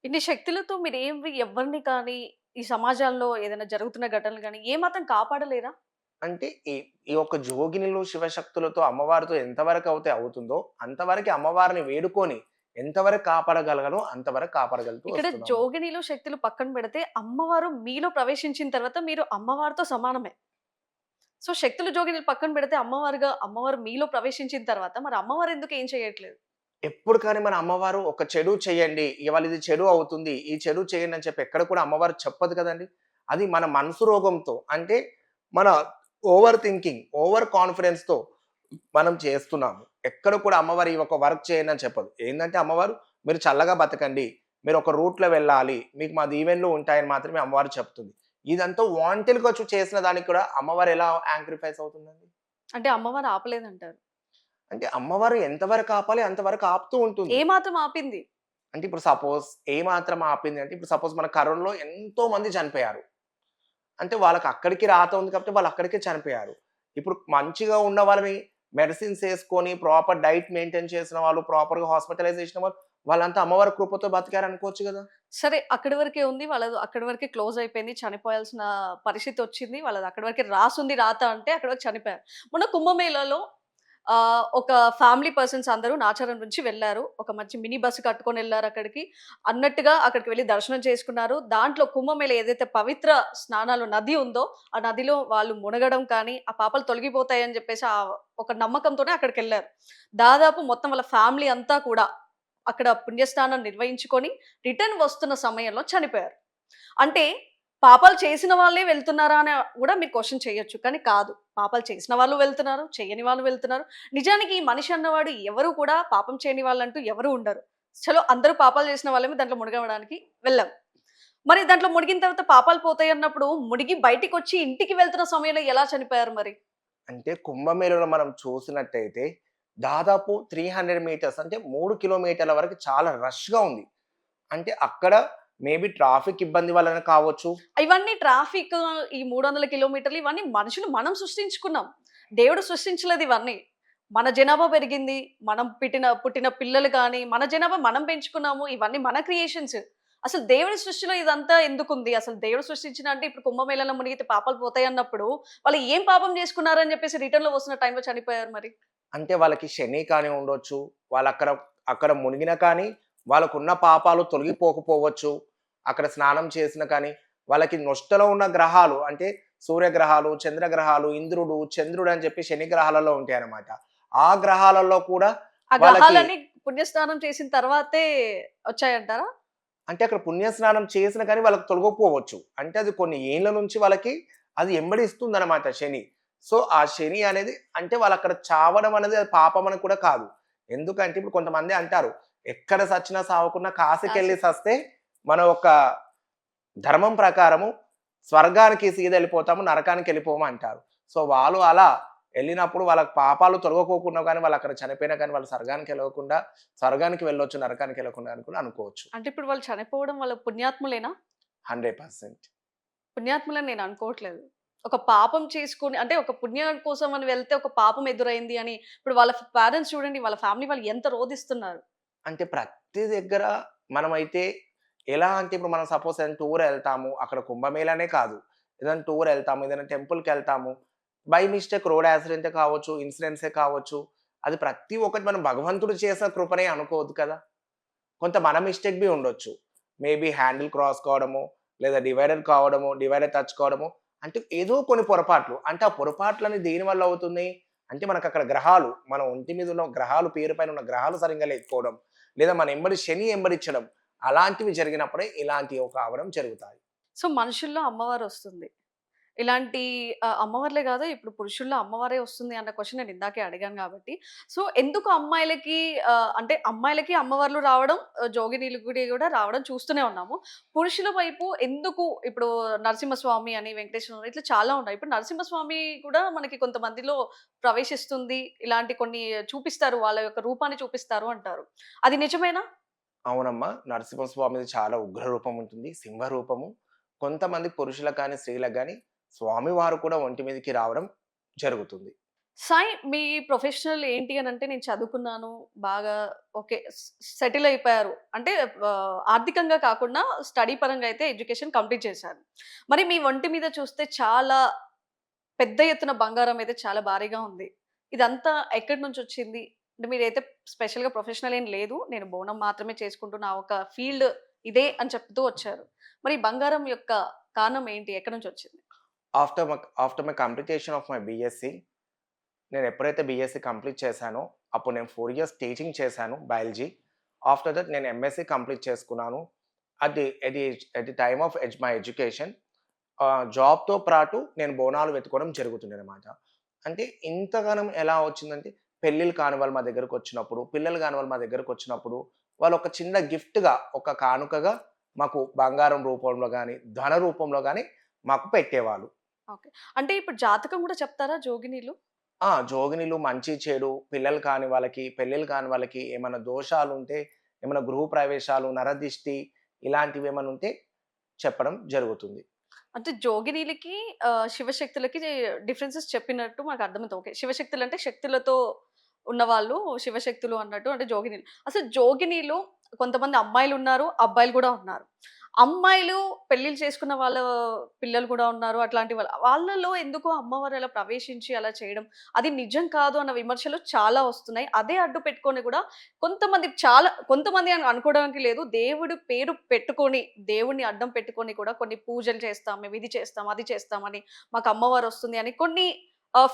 ఇన్ని శక్తులతో మీరేమి ఎవ్వరిని కానీ, ఈ సమాజంలో ఏదైనా జరుగుతున్న ఘటనలు గాని ఏమాత్రం కాపాడలేరా? అంటే ఈ ఈ యొక్క జోగినిలు, శివశక్తులతో అమ్మవారితో ఎంతవరకు అయితే అవుతుందో, అంతవరకే అమ్మవారిని వేడుకొని ఎంతవరకు కాపాడగలగనో అంతవరకు కాపాడగలుగుతూ ఇక్కడ వస్తున్నాము. జోగినిలు, శక్తులు పక్కన పెడితే అమ్మవారు మీలో ప్రవేశించిన తర్వాత మీరు అమ్మవారితో సమానమే. సో, శక్తులు, జోగినిలు పక్కన పెడితే అమ్మవారు మీలో ప్రవేశించిన తర్వాత మరి అమ్మవారు ఎందుకు ఏం చేయట్లేదు? ఎప్పుడు కానీ మన అమ్మవారు ఒక చెడు చేయండి, ఇవాళ ఇది చెడు అవుతుంది, ఈ చెడు చేయండి అని చెప్పి ఎక్కడ కూడా అమ్మవారు చెప్పదు కదండీ! అది మన మనసు రోగంతో అంటే మన ఓవర్ థింకింగ్, ఓవర్ కాన్ఫిడెన్స్‌తో మనం చేస్తున్నాము. ఎక్కడ కూడా అమ్మవారు ఈ ఒక వర్క్ చేయండి అని చెప్పదు. ఏందంటే అమ్మవారు మీరు చల్లగా బతకండి, మీరు ఒక రూట్‌లో వెళ్ళాలి, మీకు మా దీవెనలు ఉంటాయని మాత్రమే అమ్మవారు చెప్తుంది. ఇదంతా వాంటెడ్‌గా చేసిన దానికి కూడా అమ్మవారు ఎలా యాంక్రిఫైస్ అవుతుందండి? అంటే అమ్మవారు ఆపలేదంటారు. అంటే అమ్మవారు ఎంతవరకు ఆపాలి అంతవరకు ఆపుతూ ఏ ఉంటుంది. మాత్రం ఆపింది? అంటే ఇప్పుడు సపోజ్ ఏ మాత్రం ఆపింది అంటే, ఇప్పుడు సపోజ్ మన కరోనాలో ఎంతో మంది చనిపోయారు. అంటే వాళ్ళకి అక్కడికి రాత ఉంది కాబట్టి వాళ్ళు అక్కడికే చనిపోయారు. ఇప్పుడు మంచిగా ఉన్న వాళ్ళని మెడిసిన్స్ యేసుకొని ప్రాపర్ డైట్ మెయింటైన్ చేసిన వాళ్ళు, ప్రాపర్‌గా హాస్పిటలైజ్ చేసిన వాళ్ళు, వాళ్ళంతా అమ్మవారి కృపతో బతికారు అనుకోవచ్చు గదా! సరే అక్కడి వరకే ఉంది. వాళ్ళది అక్కడి వరకే క్లోజ్ అయిపోయింది. చనిపోయాల్సిన పరిస్థితొచ్చింది. వాళ్ళది అక్కడి వరకే రాసుంది రాత అంటే అక్కడి వరకు చనిపోయారు. మొన్న కుంభమేళాలో ఒక ఫ్యామిలీ పర్సన్స్ అందరూ నాచారం నుంచి వెళ్లారు. ఒక మంచి మినీ బస్ కట్టుకొనెళ్లారు అక్కడికి. అన్నట్టుగా అక్కడికి వెళ్లి దర్శనం చేసుకున్నారు. దాంట్లో కుంభమేళ ఏదైతే పవిత్ర స్నానాలు నది ఉందో, ఆ నదిలో వాళ్ళు మునగడం కానీ, ఆ పాపాలు తొలగిపోతాయని చెప్పేసి ఒక నమ్మకంతోనే అక్కడికెళ్లారు. దాదాపు మొత్తం వాళ్ళ ఫ్యామిలీ అంతా కూడా అక్కడ పుణ్యస్నానం నిర్వహించుకొని రిటర్న్ వస్తున్న సమయంలో చనిపోయారు. అంటే పాపాలు చేసిన వాళ్ళే వెళ్తున్నారా అని గూడా మీరు క్వెషన్ చేయొచ్చు. కానీ కాదు. పాపాలు చేసిన వాళ్ళు వెళ్తున్నారు. చెయ్యని వాళ్ళు వెళ్తున్నారు. నిజానికి ఈ మనిషి అన్నవాడు ఎవరు కూడా పాపం చేయని వాళ్ళంటూ ఎవరు ఉండరు. చలో అందరూ పాపాలు చేసిన వాళ్ళమే దాంట్లో మునగడానికి వెళ్ళాం. మరి దాంట్లో మునిగిన తర్వాత పాపాలు పోతాయన్నప్పుడు మునిగి బయటికొచ్చి ఇంటికి వెళ్తున్న సమయంలో ఎలా చనిపోయారు మరి? అంటే కుంభమేళలో మనం చూసినట్టయితే దాదాపు 300 మీటర్స్ అంటే 3 కిలోమీటర్ల వరకు చాలా రష్‌గా ఉంది. అంటే అక్కడ మేబీ ట్రాఫిక్ ఇబ్బంది వలన కావచ్చు. ఇవన్నీ ట్రాఫిక్, ఈ 300 కిలోమీటర్లు ఇవన్నీ మనుషులు మనం సృష్టించుకున్నాం. దేవుడు సృష్టించలేదు ఇవన్నీ. మన జనాభా పెరిగింది. మనం పుట్టిన పిల్లలు గాని, మన జనాభా మనం పెంచుకున్నాము. ఇవన్నీ మన క్రియేషన్స్. అసలు దేవుడి సృష్టిలో ఇదంతా ఎందుకుంది? అసలు దేవుడు సృష్టించిన అంటే ఇప్పుడు కుంభమేళలో మునిగితే పాపాలు పోతాయన్నప్పుడు, వాళ్ళు ఏం పాపం చేసుకున్నారని చెప్పేసి రిటర్న్‌లో వస్తున్న టైంలో చనిపోయారు మరి? అంటే వాళ్ళకి శని కానీ ఉండొచ్చు. వాళ్ళక్కడ అక్కడ మునిగినా కానీ వాళ్ళకున్న పాపాలు తొలగిపోకపోవచ్చు. అక్కడ స్నానం చేసినా కానీ వాళ్ళకి నొష్టలో ఉన్న గ్రహాలు అంటే సూర్యగ్రహాలు, చంద్రగ్రహాలు, ఇంద్రుడు, చంద్రుడు అని చెప్పి శని గ్రహాలలో ఉంటాయన్నమాట. ఆ గ్రహాలలో కూడా ఆ వాళ్ళకి గ్రహాలన్నీ పుణ్యస్నానం చేసిన తర్వాతే వచ్చాయంటారా? అంటే అక్కడ పుణ్యస్నానం చేసినా కానీ వాళ్ళకి తొలగకపోవచ్చు. అంటే అది కొన్ని ఏండ్ల నుంచి వాళ్ళకి అది ఎమ్మడిస్తుందన్నమాట శని. సో, ఆ శని అనేది అంటే వాళ్ళక్కడ చావడం అనేది అది పాపం అని కూడా కాదు. ఎందుకంటే ఇప్పుడు కొంతమంది అంటారు, "ఎక్కడ సచ్చినా సావకున్నా కాశీకెళ్ళి కాసి సస్తే మన యొక్క ధర్మం ప్రకారము స్వర్గానికి సీదెళ్ళిపోతాము, నరకానికెళ్ళిపోము" అంటారు. సో, వాళ్ళు అలా ఎళ్ళినప్పుడు వాళ్ళకి పాపాలు తొలగకోకున్నా గానీ వాళ్ళక్కడ చనిపోయినా కానీ వాళ్ళు స్వర్గానికి వెళ్ళొచ్చు, నరకానికెళ్ళకుండా అని కూడా అనుకోవచ్చు. అంటే ఇప్పుడు వాళ్ళు చనిపోవడం వాళ్ళ పుణ్యాత్ములేనా? 100%. పుణ్యాత్ములని నేను అనుకోవట్లేదు. ఒక పాపం చేసుకొని అంటే ఒక పుణ్యం కోసం అని వెళ్తే ఒక పాపం ఎదురైంది అని ఇప్పుడు వాళ్ళ పేరెంట్స్ చూడండి, వాళ్ళ ఫ్యామిలీ వాళ్ళు ఎంత రోదిస్తున్నారు. అంటే ప్రతి దగ్గర మనమైతే ఎలా అంటే ఇప్పుడు మనం సపోజ్ ఏదైనా టూర్ ఎళ్తాము. అక్కడ కుంభమేళానే కాదు. ఏదైనా టూర్ ఎళ్తాము. ఏదైనా టెంపుల్‌కెళ్తాము. బై మిస్టేక్ రోడ్ యాక్సిడెంటే కావచ్చు, ఇన్సిడెంట్సే కావచ్చు. అది ప్రతి ఒక్కటి మనం భగవంతుడు చేసిన కృపనే అనుకోవద్దు కదా! కొంత మన మిస్టేక్ బి ఉండొచ్చు. మేబీ హ్యాండిల్ క్రాస్ కావడము, లేదా డివైడర్ కావడము, డివైడర్ టచ్ కావడము. అంటే ఏదో కొన్ని పొరపాట్లు. అంటే ఆ పొరపాట్లన్నీ దేనివల్ల అవుతున్నాయి? అంటే మనకక్కడ గ్రహాలు, మన ఒంటి మీద ఉన్న గ్రహాలు పేరు పైన ఉన్న గ్రహాలు సరింగా లేకపోవడం, లేదా మన ఎంబడి శని ఎంబడించడం. అలాంటివి జరిగినప్పుడే ఇలాంటివి కావడం జరుగుతాయి. సో, మనుషుల్లో అమ్మవారొస్తుంది. ఇలాంటి అమ్మవార్లే గాదు, ఇప్పుడు పురుషుల్లో అమ్మవారే వస్తుంది అన్న క్వెషన్ నేను ఇందాకే అడిగాను గాబట్టి, సో, ఎందుకు అమ్మాయిలకి అంటే అమ్మాయిలకి అమ్మవార్లు రావడం, జోగినీలు గూడా రావడం చూస్తూనే ఉన్నాము. పురుషుల వైపు ఎందుకు ఇప్పుడు నరసింహస్వామి అని, వెంకటేశ్వర ఇట్లా చాలా ఉన్నాయి. ఇప్పుడు నరసింహస్వామి కూడా మనకి కొంతమందిలో ప్రవేశిస్తుంది. ఇలాంటి కొన్ని చూపిస్తారు. వాళ్ళ యొక్క రూపాన్ని చూపిస్తారు అంటారు. అది నిజమేనా? అవునమ్మా. నరసింహస్వామిది చాలా ఉగ్ర రూపం ఉంటుంది. సింహ రూపము. కొంతమంది పురుషులకు గాని, స్త్రీలకు గాని స్వామివారు కూడా ఒంటి మీదకి రావడం జరుగుతుంది. సాయి మీ ప్రొఫెషనల్ ఏంటి అనంటే నేను చదువుకున్నాను. బాగా ఓకే. సెటిల్ అయిపోయారు. అంటే ఆర్థికంగా కాకుండా స్టడీ పరంగా అయితే ఎడ్యుకేషన్ కంప్లీట్ చేశారు. మరి మీ ఒంటి మీద చూస్తే చాలా పెద్ద ఎత్తున బంగారం అయితే చాలా భారీగా ఉంది. ఇదంతా ఎక్కడి నుంచొచ్చింది? అంటే మీరైతే స్పెషల్‌గా ప్రొఫెషనల్ ఏం లేదు. నేను బోనం మాత్రమే చేసుకుంటూ నా ఒక ఫీల్డ్ ఇదే అని చెప్తూ వచ్చారు. మరి ఈ బంగారం యొక్క కారణం ఏంటి? ఎక్కడి నుంచొచ్చింది? After my completion of my BSc నేనెప్పుడైతే బీఎస్సీ కంప్లీట్ చేశానో, అప్పుడు నేను 4 ఇయర్స్ టీచింగ్ చేశాను బయాలజీ. ఆఫ్టర్ దట్ నేను ఎంఎస్సీ కంప్లీట్ చేసుకున్నాను. At the time of my education జాబ్‌తో పాటు నేను బోనాలు వెతుక్కోవడం జరుగుతుండేనమాట. అంటే ఇంతగనం ఎలా వచ్చిందంటే, పెళ్ళిళ్ళు కాని వాళ్ళు మా దగ్గరకొచ్చినప్పుడు, పిల్లలు కాని వాళ్ళు మా దగ్గరకొచ్చినప్పుడు, వాళ్ళు ఒక చిన్న గిఫ్ట్‌గా, ఒక కానుకగా మాకు బంగారం రూపంలో గాని, ధన రూపంలో గాని మాకు పెట్టేవాళ్ళు. ఓకే. అంటే ఇప్పుడు జాతకం గూడా చెప్తారా జోగినీలు? జోగినీలు మంచి, చెడు పిల్లలు కాని వాళ్ళకి, పెళ్ళిళ్ళు కాని వాళ్ళకి ఏమన్నా దోషాలుంటే, ఏమన్నా గృహప్రవేశాలు, నరదిష్టి ఇలాంటివేమన్నా ఉంటే చెప్పడం జరుగుతుంది. అంటే జోగినీలకి శివశక్తులకి డిఫరెన్సెస్ చెప్పినట్టు మాకు అర్థమవుతుంది. ఓకే. శివశక్తులంటే శక్తులతో ఉన్నవాళ్ళు శివశక్తులు అన్నట్టు అంటే జోగినీలు. అసలు జోగినీలు కొంతమంది అమ్మాయిలున్నారు, అబ్బాయిలు గూడా ఉన్నారు. అమ్మాయిలు పెళ్ళిళ్ళు చేసుకున్న వాళ్ళ పిల్లలు గూడా ఉన్నారు. అట్లాంటి వాళ్ళలో ఎందుకో అమ్మవారు అలా ప్రవేశించి అలా చేయడం, అది నిజం కాదు అన్న విమర్శలు చాలా వస్తున్నాయి. అదే అడ్డు పెట్టుకొని గూడా కొంతమంది అని అనుకోవడానికి లేదు. దేవుడి పేరు పెట్టుకొని, దేవుడిని అడ్డం పెట్టుకొని కూడా కొన్ని పూజలు చేస్తాం, మేము ఇది చేస్తాం, అది చేస్తామని, మాకు అమ్మవారొస్తుంది అని కొన్ని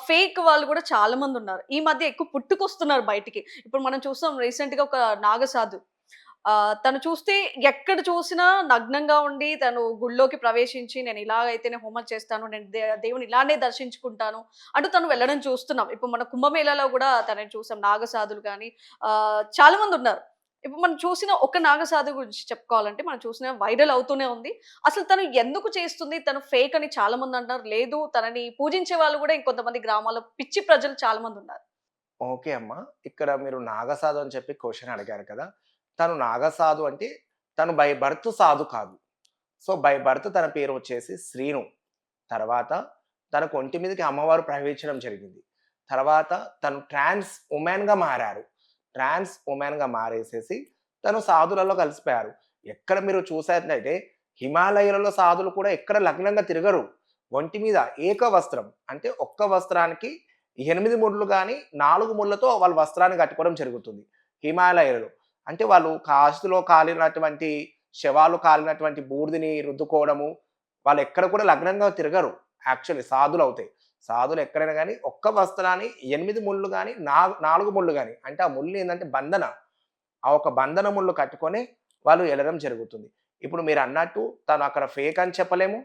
ఫేక్ వాళ్ళు గూడా చాలా మందున్నారు. ఈ మధ్య ఎక్కువ పుట్టుకొస్తున్నారు బయటికి. ఇప్పుడు మనం చూస్తాం రీసెంట్‌గా ఒక నాగసాధు. తను చూస్తే ఎక్కడ చూసినా నగ్నంగా ఉండి తను గుడిలోకి ప్రవేశించి నేను ఇలాగైతేనే హోమం చేస్తాను. నేను దేవుడిని ఇలానే దర్శించుకుంటాను అంటూ తను వెళ్ళడం చూస్తున్నాం. ఇప్పుడు మన కుంభమేళాలో గూడా తనని చూసాం. నాగసాధులు గాని చాలా మందున్నారు. ఇప్పుడు మనం చూసిన ఒక నాగసాధు గురించి చెప్పుకోవాలంటే, మనం చూసిన వైరల్ అవుతూనే ఉంది. అసలు తను ఎందుకు చేస్తుంది? తను ఫేక్ అని చాలా మంది అంటున్నారు. లేదు తనని పూజించే వాళ్ళు గూడా ఇంకొంతమంది గ్రామాల్లో పిచ్చి ప్రజలు చాలా మందున్నారు. ఓకే అమ్మ. ఇక్కడ మీరు నాగసాధు అని చెప్పి క్వెషన్ అడిగారు కదా! తను నాగసాధు అంటే తను బై బర్త్ సాధు కాదు. సో, బై బర్త్ తన పేరు వచ్చేసి శ్రీను. తర్వాత తనకు ఒంటి మీదకి అమ్మవారు ప్రవేశించడం జరిగింది. తర్వాత తను ట్రాన్స్ వుమెన్‌గా మారారు. ట్రాన్స్ వుమెన్‌గా మారేసేసి తను సాధులలో కలిసిపోయారు. ఎక్కడ మీరు చూసినట్లయితే హిమాలయాలలో సాధులు కూడా ఎక్కడ లగ్నంగా తిరగరు. ఒంటి మీద ఏక వస్త్రం అంటే ఒక్క వస్త్రానికి 8 ముళ్ళు గాని, 4 ముళ్ళతో వాళ్ళు వస్త్రాన్ని కట్టుకోవడం జరుగుతుంది. హిమాలయాలలో. అంటే వాళ్ళు కాశీలో కాలినటువంటి శవాలు కాలినటువంటి బూడిదని రుద్దుకోవడము, వాళ్ళెక్కడ కూడా లగ్నంగా తిరగరు. యాక్చువల్లీ సాధులవుతాయి. సాధులు ఎక్కడైనా గాని ఒక్క వస్త్రాన్ని 8 ముళ్ళు గాని, 4 ముళ్ళు గాని అంటే ఆ ముళ్ళు ఏందంటే బంధన. ఆ ఒక బంధన ముళ్ళు కట్టుకొని వాళ్ళు ఎళ్ళడం జరుగుతుంది. ఇప్పుడు మీరన్నట్టు తను అక్కడ ఫేక్ అని చెప్పలేము.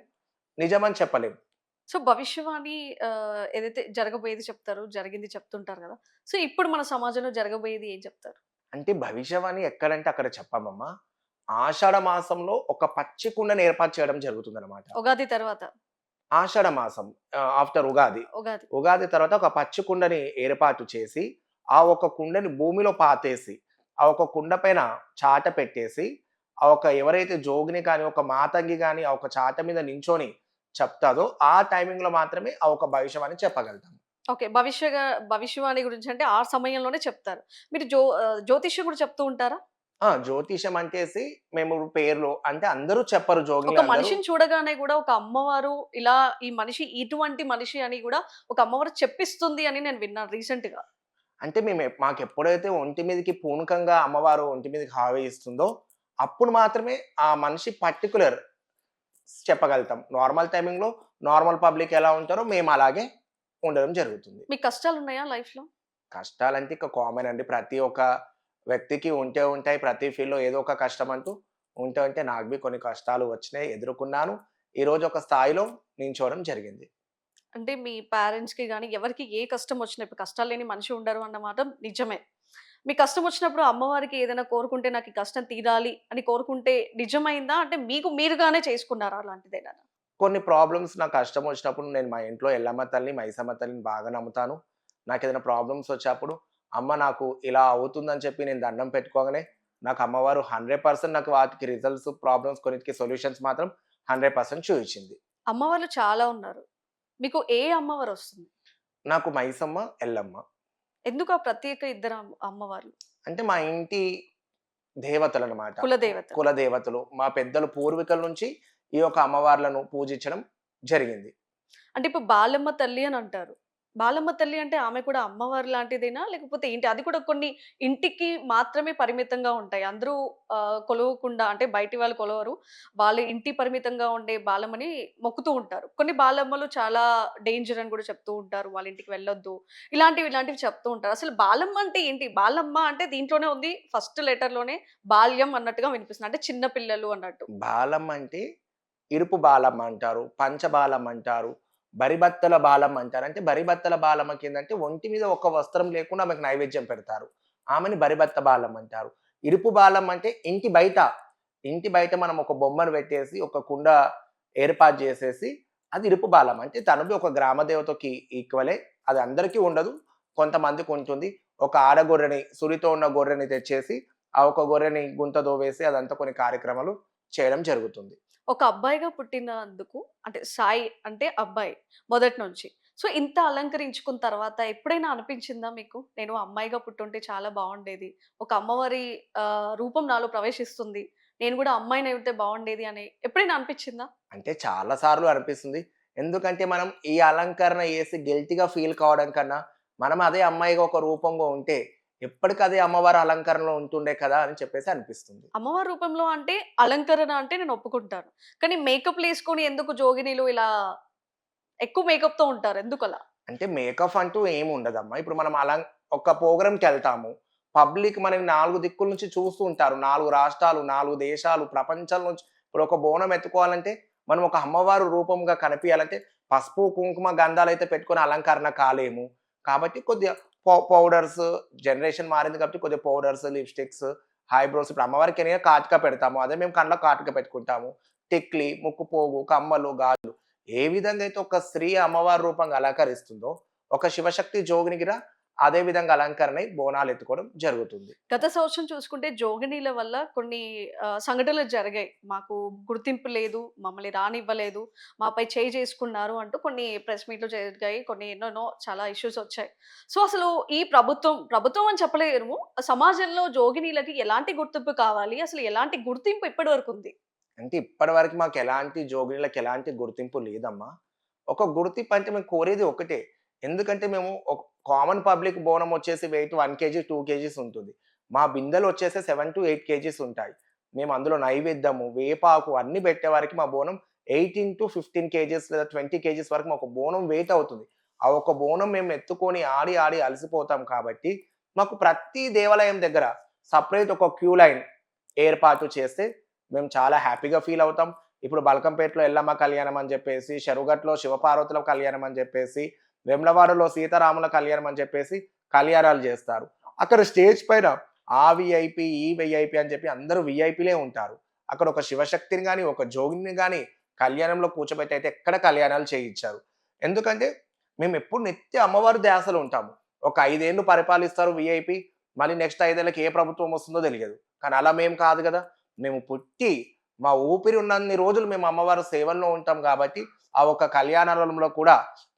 నిజమని చెప్పలేము. సో, భవిష్యవాణి ఏదైతే జరగబోయేది చెప్తారో, జరిగింది చెప్తుంటారు గదా! సో, ఇప్పుడు మన సమాజంలో జరగబోయేది ఏం చెప్తారు? అంటే భవిష్యవాణి ఎక్కడంటే అక్కడ చెప్పమమ్మా. ఆషాఢ మాసంలో ఒక పచ్చి కుండని ఏర్పాటు చేయడం జరుగుతుందనమాట. ఉగాది తర్వాత. ఆషాఢ మాసం ఆఫ్టర్ ఉగాది. ఉగాది. ఉగాది తర్వాత ఒక పచ్చి కుండని ఏర్పాటు చేసి, ఆ ఒక కుండని భూమిలో పాతేసి, ఆ ఒక కుండ పైన చాట పెట్టేసి, ఆ ఒక ఎవరైతే జోగిని కానీ, ఒక మాతంగి గాని, ఆ ఒక చాట మీద నించొని చెప్తాదో, ఆ టైమింగ్‌లో మాత్రమే ఆ ఒక భవిష్యవాణి చెప్పగలుగుతాం. ఓకే. భవిష్యవాణి గురించి అంటే ఆ సమయంలోనే చెప్తారు. మీరు జ్యోతిష్యం కూడా చెప్తూ ఉంటారా? ఆ! జ్యోతిషం అంటేసి మేము పేర్లు అంటే అందరూ చెప్పరు ఒక జోగినులందరూ. మనిషిని చూడగానే గూడా ఒక అమ్మవారు ఇలా ఈ మనిషి ఇటువంటి మనిషి అని గూడా ఒక అమ్మవారు చెప్పిస్తుంది అని నేను విన్నాను రీసెంట్‌గా. అంటే మాకెప్పుడైతే ఒంటి మీదకి పూనకంగా అమ్మవారు ఒంటి మీదకి ఆవహిస్తుందో, అప్పుడు మాత్రమే ఆ మనిషి పర్టిక్యులర్ చెప్పగలుగుతాం. నార్మల్ టైమింగ్‌లో నార్మల్ పబ్లిక్ ఎలా ఉంటారో మేము అలాగే ఉండడం జరుగుతుంది. మీకు కష్టాలున్నాయా లైఫ్‌లో? కష్టాలంటే ఇక కామన్ అండి. ప్రతి ఒక్క వ్యక్తికి ఉంటే ఉంటాయి. ప్రతి ఫీల్డ్‌లో ఏదో ఒక కష్టం అంటూ ఉంటే ఉంటే నాకు బి కొన్ని కష్టాలు వచ్చినాయి, ఎదుర్కొన్నాను. ఈరోజు ఒక స్థాయిలో నించోవడం జరిగింది. అంటే మీ పేరెంట్స్‌కి గాని ఎవరికి ఏ కష్టం వచ్చినా ఇప్పుడు కష్టాలు లేని మనిషి ఉండరు అన్న మాట నిజమే. మీకు కష్టం వచ్చినప్పుడు అమ్మవారికి ఏదైనా కోరుకుంటే నాకు ఈ కష్టం తీరాలి అని కోరుకుంటే నిజమైందా? అంటే మీకు మీరుగానే చేసుకున్నారా అలాంటిదేదైనా? కొన్ని ప్రాబ్లమ్స్ నాకు కష్టం వచ్చినప్పుడు నేను మా ఇంట్లో ఎల్లమ్మ తల్లి, మైసమ్మ తల్లిని బాగా నమ్ముతాను. నాకేదైనా ప్రాబ్లమ్స్ వచ్చేప్పుడు అమ్మ నాకు ఇలా అవుతుందని చెప్పి నేను దండం పెట్టుకోగానే నాకు అమ్మవారు 100% నాకు వాటికి రిజల్ట్స్, ప్రాబ్లమ్స్ కొన్నిటికి సొల్యూషన్స్ మాత్రం 100% చూయించింది. అమ్మవార్లు చాలా ఉన్నారు. మీకు ఏ అమ్మవారొస్తుంది? నాకు మైసమ్మ, ఎల్లమ్మ. ఎందుకు ఆ ప్రత్యేక ఇద్దరు అమ్మవార్లు? అంటే మా ఇంటి దేవతలనమాట. కులదేవతలు. కులదేవతలు. మా పెద్దలు పూర్వీకుల నుంచి ఈ యొక్క అమ్మవార్లను పూజించడం జరిగింది. అంటే ఇప్పుడు బాలమ్మ తల్లి అని అంటారు. బాలమ్మ తల్లి అంటే ఆమె కూడా అమ్మవారు లాంటిదేనా? లేకపోతే ఏంటి? అది కూడా కొన్ని ఇంటికి మాత్రమే పరిమితంగా ఉంటాయి. అందరూ కొలవకుండా అంటే బయటి వాళ్ళు కొలవరు. వాళ్ళ ఇంటి పరిమితంగా ఉండే బాలమ్మని మొక్కుతూ ఉంటారు. కొన్ని బాలమ్మలు చాలా డేంజర్ అని కూడా చెప్తూ ఉంటారు. వాళ్ళ ఇంటికి వెళ్ళొద్దు. ఇలాంటివి చెప్తూ ఉంటారు. అసలు బాలమ్మ అంటే ఏంటి? బాలమ్మ అంటే దీంట్లోనే ఉంది ఫస్ట్ లెటర్‌లోనే బాల్యం అన్నట్టుగా వినిపిస్తుంది. అంటే చిన్న పిల్లలు అన్నట్టు. బాలమ్మ అంటే ఇరుపు బాలమ్మ అంటారు. పంచబాలమ్మ అంటారు. బరిబత్తల బాలమ్మ అంటారు. అంటే బరిబత్తల బాలమ్మకేందంటే ఒంటి మీద ఒక వస్త్రం లేకుండా ఆమెకు నైవేద్యం పెడతారు. ఆమెని బరిబత్త బాలమ్మ అంటారు. ఇరుపు బాలమ్మ అంటే ఇంటి బయట మనం ఒక బొమ్మను పెట్టేసి, ఒక కుండ ఏర్పాటు చేసేసి అది ఇరుపు బాలమ్మ. అంటే తను బి ఒక గ్రామ దేవతకి ఈక్వలే. అది అందరికీ ఉండదు. కొంతమందికుంటుంది. ఒక ఆడగొర్రెని సుడితో ఉన్న గొర్రెని తెచ్చేసి, ఆ ఒక గొర్రెని గుంత దోవేసి అదంతా కొన్ని కార్యక్రమాలు చేయడం జరుగుతుంది. ఒక అబ్బాయిగా పుట్టినందుకు అంటే సాయి అంటే అబ్బాయి మొదటి నుంచి. సో, ఇంత అలంకరించుకున్న తర్వాత ఎప్పుడైనా అనిపించిందా మీకు? నేను అమ్మాయిగా పుట్టుంటే చాలా బావుండేది. ఒక అమ్మవారి రూపం నాలో ప్రవేశిస్తుంది. నేను గూడా అమ్మాయినయితే బావుండేది అని ఎప్పుడైనా అనిపిచ్చిందా? అంటే చాలా సార్లు అనిపిస్తుంది. ఎందుకంటే మనం ఈ అలంకరణ ఏసి గిల్టీ‌గా ఫీల్ కావడం కన్నా, మనం అదే అమ్మాయిగా ఒక రూపంలో ఉంటే, ఎప్పటికదే అమ్మవారి అలంకరణలో ఉంటుండే కదా! అని చెప్పేసి అనిపిస్తుంది. అమ్మవారి రూపంలో అంటే అలంకరణ అంటే నేను ఒప్పుకుంటాను. కానీ మేకప్‌లేసుకొని ఎందుకు జోగినీలు ఇలా ఎక్కువ మేకప్‌తో ఉంటారు. ఎందుకలా? అంటే మేకప్ అంటూ ఏమి ఉండదమ్మా. ఇప్పుడు మనం ఒక ప్రోగ్రామ్‌కెళ్తాము. పబ్లిక్ మనల్ని 4 దిక్కుల నుంచి చూస్తూ ఉంటారు. 4 రాష్ట్రాలు, 4 దేశాలు, ప్రపంచం నుంచి ఇప్పుడు ఒక బోనం ఎత్తుకోవాలంటే, మనం ఒక అమ్మవారు రూపంగా కనిపియాలంటే, పసుపు, కుంకుమ, గంధాలైతే పెట్టుకొని అలంకరణ కాలేము. కాబట్టి కొద్దిగా పౌడర్స్ జనరేషన్ మారింది కాబట్టి కొద్దిగా పౌడర్స్, లిప్‌స్టిక్స్ హైబ్రోస్ ఇప్పుడు అమ్మవారికి కాటుక పెడతాము. అదే మేము కళ్ళకి కాటుక పెట్టుకుంటాము. టిక్లీ, ముక్కు పోగు, కమ్మలు, గాజులు ఏ విధంగా అయితే ఒక స్త్రీ అమ్మవారి రూపంగా అలంకరిస్తుందో, ఒక శివశక్తి జోగిని గిర అదే విధంగా అలంకరణ అయి బోనాలు ఎత్తుకోవడం జరుగుతుంది. గత సంవత్సరం చూసుకుంటే జోగినీల వల్ల కొన్ని సంఘటనలు జరిగాయి. మాకు గుర్తింపు లేదు, మమ్మల్ని రానివ్వలేదు, మాపై చేయి చేసుకున్నారు అంటూ కొన్ని ప్రెస్ మీట్‌లు జరిగాయి. కొన్ని ఎన్నెన్నో చాలా ఇష్యూస్ వచ్చాయి. సో, అసలు ఈ ప్రభుత్వం అని చెప్పలేము. సమాజంలో జోగినీలకి ఎలాంటి గుర్తింపు కావాలి? అసలు ఎలాంటి గుర్తింపు ఇప్పటి వరకు ఉంది? అంటే ఇప్పటివరకు మాకెలాంటి జోగినులకు ఎలాంటి గుర్తింపు లేదమ్మా. ఒక గుర్తింపు అంటే మేము కోరేది ఒకటే. ఎందుకంటే మేము ఒక కామన్ పబ్లిక్ బోనం వచ్చేసి వెయిట్ 1 కేజీ, 2 కేజీస్ ఉంటుంది. మా బిందెలు వచ్చేసి 7-8 కేజీస్ ఉంటాయి. మేము అందులో నైవేద్యము, వేపాకు అన్నీ పెట్టేవారికి మా బోనం 18-15 కేజీస్ లేదా 20 కేజీస్ వరకు మాకు బోనం వెయిట్ అవుతుంది. ఆ ఒక బోనం మేము ఎత్తుకొని ఆడి, ఆడి అలసిపోతాం కాబట్టి మాకు ప్రతి దేవాలయం దగ్గర సెపరేట్ ఒక క్యూ లైన్ ఏర్పాటు చేస్తే మేము చాలా హ్యాపీగా ఫీల్ అవుతాం. ఇప్పుడు బల్కంపేటలో ఎల్లమ్మ కళ్యాణం అని చెప్పేసి, చెరుగట్టులో శివపార్వతుల కళ్యాణం అని చెప్పేసి, వేములవాడలో సీతారాముల కళ్యాణం అని చెప్పేసి కళ్యాణాలు చేస్తారు. అక్కడ స్టేజ్ పైన ఆ వీఐపీ, ఈ వీఐపీ అని చెప్పి అందరూ వీఐపీలే ఉంటారు. అక్కడ ఒక శివశక్తిని గాని, ఒక జోగిని గాని కళ్యాణంలో కూర్చోబెట్టి అయితే ఎక్కడ కళ్యాణాలు చేయించారు. ఎందుకంటే మేమెప్పుడు నిత్య అమ్మవారి ధ్యాసలో ఉంటాము. ఒక 5 ఏళ్ళు పరిపాలిస్తారు వీఐపీ. మళ్ళీ నెక్స్ట్ 5 ఏళ్ళకి ఏ ప్రభుత్వం వస్తుందో తెలియదు. కానీ అలా మేము కాదు గదా! మేము పుట్టి మా ఊపిరి ఉన్నన్ని రోజులు మేము అమ్మవారి సేవల్లో ఉంటాం కాబట్టి, ఆ ఒక్క కళ్యాణాలలో కూడా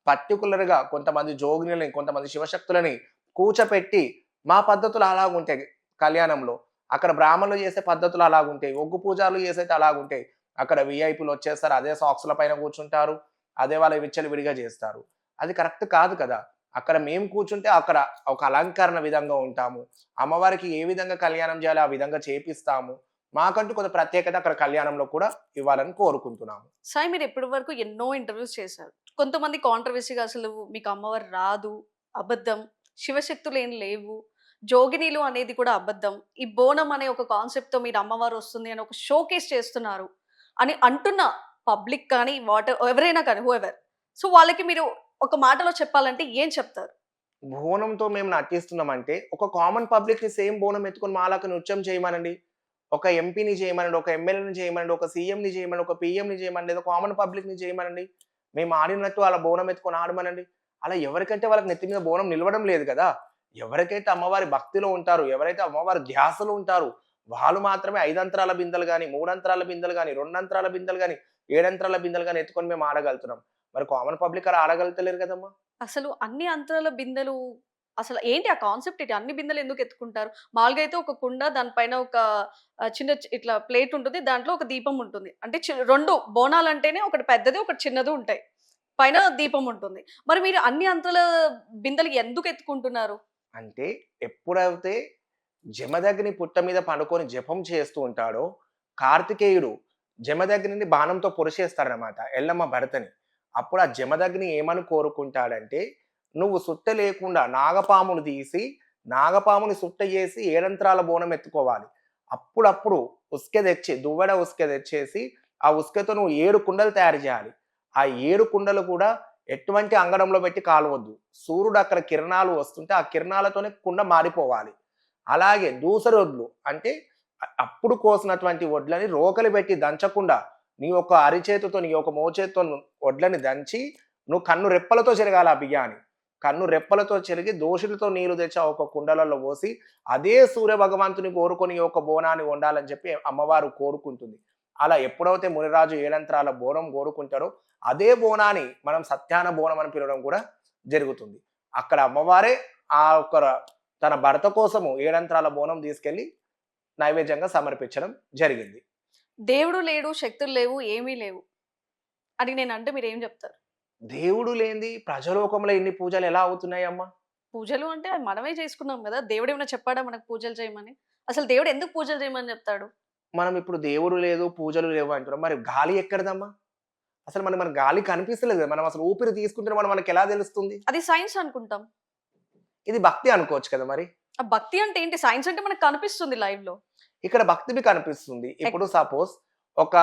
పర్టిక్యులర్‌గా కొంతమంది జోగినులని, కొంతమంది శివశక్తులని కూర్చోపెట్టి మా పద్ధతులు అలాగుంటాయి కళ్యాణంలో. అక్కడ బ్రాహ్మణులు చేసే పద్ధతులు అలాగుంటాయి. ఒగ్గు పూజారులు చేసేది అలాగుంటాయి. అక్కడ వీఐపీలు వచ్చేస్తారు. అదే సాక్స్‌ల పైన కూర్చుంటారు. అదే వాళ్ళ విచ్చలవిడిగా చేస్తారు. అది కరెక్ట్ కాదు కదా! అక్కడ మేము కూర్చుంటే అక్కడ ఒక అలంకరణ విధంగా ఉంటాము. అమ్మవారికి ఏ విధంగా కళ్యాణం చేయాలో ఆ విధంగా చేపిస్తాము. మాకంటూ కొంత ప్రత్యేకత అక్కడ కళ్యాణంలో కూడా ఇవ్వాలని కోరుకుంటున్నాము. సాయి మీరు ఇప్పటి వరకు ఎన్నో ఇంటర్వ్యూస్ చేశారు. కొంతమంది కాంట్రోవర్సీ‌గా అసలు మీకు అమ్మవారు రాదు, అబద్ధం, శివశక్తులేం లేవు, జోగినీలు అనేది కూడా అబద్ధం. ఈ బోనం అనే ఒక కాన్సెప్ట్‌తో మీరు అమ్మవారు వస్తుంది అని ఒక షోకేస్ చేస్తున్నారు అని అంటున్న పబ్లిక్ కానీ, ఎవరైనా కానీ హూఎవర్. సో, వాళ్ళకి మీరు ఒక మాటలో చెప్పాలంటే ఏం చెప్తారు? బోనంతో మేము నటిస్తున్నామంటే ఒక కామన్ పబ్లిక్‌ని సేమ్ బోనం ఎత్తుకొని మాలాగా నృత్యం చేయమనండి. ఒక ఎంపీని చేయమనండి, ఒక ఎమ్మెల్యేని చేయమనండి, ఒక సీఎంని చేయమనండి, ఒక పీఎంని చేయమనండి, లేదా కామన్ పబ్లిక్‌ని చేయమనండి. మేము ఆడినట్టు అలా బోనం ఎత్తుకొని ఆడమనండి. అలా ఎవరికంటే వాళ్ళకి నెత్తి మీద బోనం నిలవడం లేదు కదా! ఎవరికైతే అమ్మవారి భక్తిలో ఉంటారో, ఎవరైతే అమ్మవారి ధ్యాసలో ఉంటారో, వాళ్ళు మాత్రమే 5 అంతరాల బిందెలు గాని, 3 అంతరాల బిందెలు గాని, 2 అంతరాల బిందెలు గాని, 7 అంతరాల బిందెలు గాని ఎత్తుకొని మేము ఆడగలుగుతున్నాం. మరి కామన్ పబ్లిక్ అలా ఆడగలుగుతలేరు కదమ్మా! అసలు అన్ని అంతరాల బిందెలు అసలు ఏంటి ఆ కాన్సెప్ట్ ఏంటి? అన్ని బిందెలు ఎందుకు ఎత్తుకుంటారు? మామూలుగా అయితే ఒక కుండ దాని పైన ఒక చిన్న ఇట్లా ప్లేట్ ఉంటుంది. దాంట్లో ఒక దీపం ఉంటుంది. అంటే 2 బోనాలంటేనే ఒకటి పెద్దది, ఒకటి చిన్నది ఉంటాయి. పైన దీపం ఉంటుంది. మరి మీరు అన్ని అంతుల బిందెలు ఎందుకు ఎత్తుకుంటున్నారు? అంటే ఎప్పుడైతే జమదగ్ని పుట్ట మీద పడుకొని జపం చేస్తూ ఉంటాడో, కార్తికేయుడు జమదగ్నిని బాణంతో పొడిచేస్తాడనమాట ఎల్లమ్మ భరతని. అప్పుడు ఆ జమదగ్ని ఏమని కోరుకుంటాడంటే, "నువ్వు సుట్ట లేకుండా నాగపామును తీసి, నాగపాముని సుట్ట చేసి ఏడంత్రాల బోనం ఎత్తుకోవాలి. అప్పుడప్పుడు ఉస్కె తెచ్చి దువ్వెడ ఉస్కె తెచ్చేసి, ఆ ఉస్కెతో నువ్వు 7 కుండలు తయారు చేయాలి. ఆ 7 కుండలు కూడా ఎటువంటి అంగడంలో పెట్టి కాలవద్దు. సూర్యుడు అక్కడ కిరణాలు వస్తుంటే, ఆ కిరణాలతోనే కుండ మాడిపోవాలి. అలాగే దూసరొడ్లు అంటే అప్పుడు కోసినటువంటి వడ్లని రోకలి పెట్టి దంచకుండా, నీ యొక్క అరిచేతితో, నీ యొక్క మోచేత్తో వడ్లని దంచి, నువ్వు కన్ను రెప్పలతో చెరగాలి ఆ బియ్యాన్ని. కన్ను రెప్పలతో చెరిగి దోషులతో నీళ్లు తెచ్చి ఆ ఒక కుండలలో పోసి, అదే సూర్య భగవంతుని కోరుకొని ఈ యొక్క బోనాన్ని వండాలని చెప్పి అమ్మవారు కోరుకుంటుంది. అలా ఎప్పుడైతే మునిరాజు ఏడంత్రాల బోనం కోరుకుంటారో, అదే బోనాన్ని మనం సత్యాన బోనం అని పిలవడం కూడా జరుగుతుంది. అక్కడ అమ్మవారే ఆ ఒక్క తన భర్త కోసము ఏడంత్రాల బోనం తీసుకెళ్ళి నైవేద్యంగా సమర్పించడం జరిగింది. దేవుడు లేడు, శక్తులు లేవు, ఏమీ లేవు అని నేనంటే మీరేం జెప్తారు? దేవుడు లేనిది ప్రజలోకంలో ఇన్ని పూజలు ఎలా అవుతున్నాయమ్మా? పూజలు అంటే అది మనమే చేసుకున్నాం గదా! దేవుడేమైనా చెప్పాడా మనకు పూజలు చేయమని? అసలు దేవుడు ఎందుకు పూజలు చేయమని జెప్తాడు? మనం ఇప్పుడు దేవుడు లేదు, పూజలు లేవు అంటున్నాం. మరి గాలి ఎక్కడిదమ్మా? అసలు మనకి గాలి కనిపిస్తలేదు కదా! మనం అసలు ఊపిరి తీసుకుంటున్నామని మనకెలా తెలుస్తుంది? అది సైన్స్ అనుకుంటాం. ఇది భక్తి అనుకోవచ్చు కదా మరి. ఆ భక్తి అంటే ఏంటి? సైన్స్ అంటే మనకు కనిపిస్తుంది లైవ్‌లో. ఇక్కడ భక్తి మీకు కనిపిస్తుంది. ఇప్పుడు సపోజ్ ఒక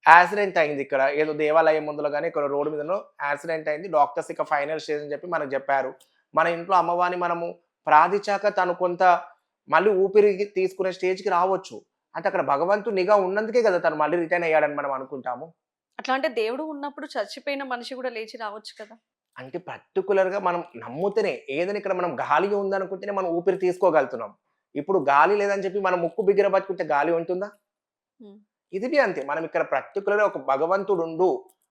యాక్సిడెంట్ అయింది ఇక్కడ. ఏదో దేవాలయం ముందులో గాని, ఇక్కడ రోడ్ మీదనో యాక్సిడెంట్ అయింది. డాక్టర్స్ ఇక ఫైనల్ స్టేజ్ అని చెప్పి మనకు చెప్పారు. మన ఇంట్లో అమ్మవారిని మనము ప్రార్థించాక తను కొంత మళ్ళీ ఊపిరి తీసుకునే స్టేజ్‌కి రావచ్చు. అంటే అక్కడ భగవంతుడు నిఘా ఉన్నందుకే కదా తను మళ్ళీ రిటర్న్ అయ్యాడని మనం అనుకుంటాము. అట్లా అంటే దేవుడు ఉన్నప్పుడు చచ్చిపోయిన మనిషి కూడా లేచి రావచ్చు కదా! అంటే పర్టిక్యులర్‌గా మనం నమ్ముతేనే ఏదైనా ఇక్కడ మనం గాలి ఉందనుకుంటేనే మనం ఊపిరి తీసుకోగలుగుతున్నాం. ఇప్పుడు గాలి లేదని చెప్పి మనం ముక్కు బిగిర బతుకుంటే గాలి ఉంటుందా? హ్మ్. ఇది బి అంతే. మనం ఇక్కడ పర్టిక్యులర్‌గా ఒక భగవంతుడుండు.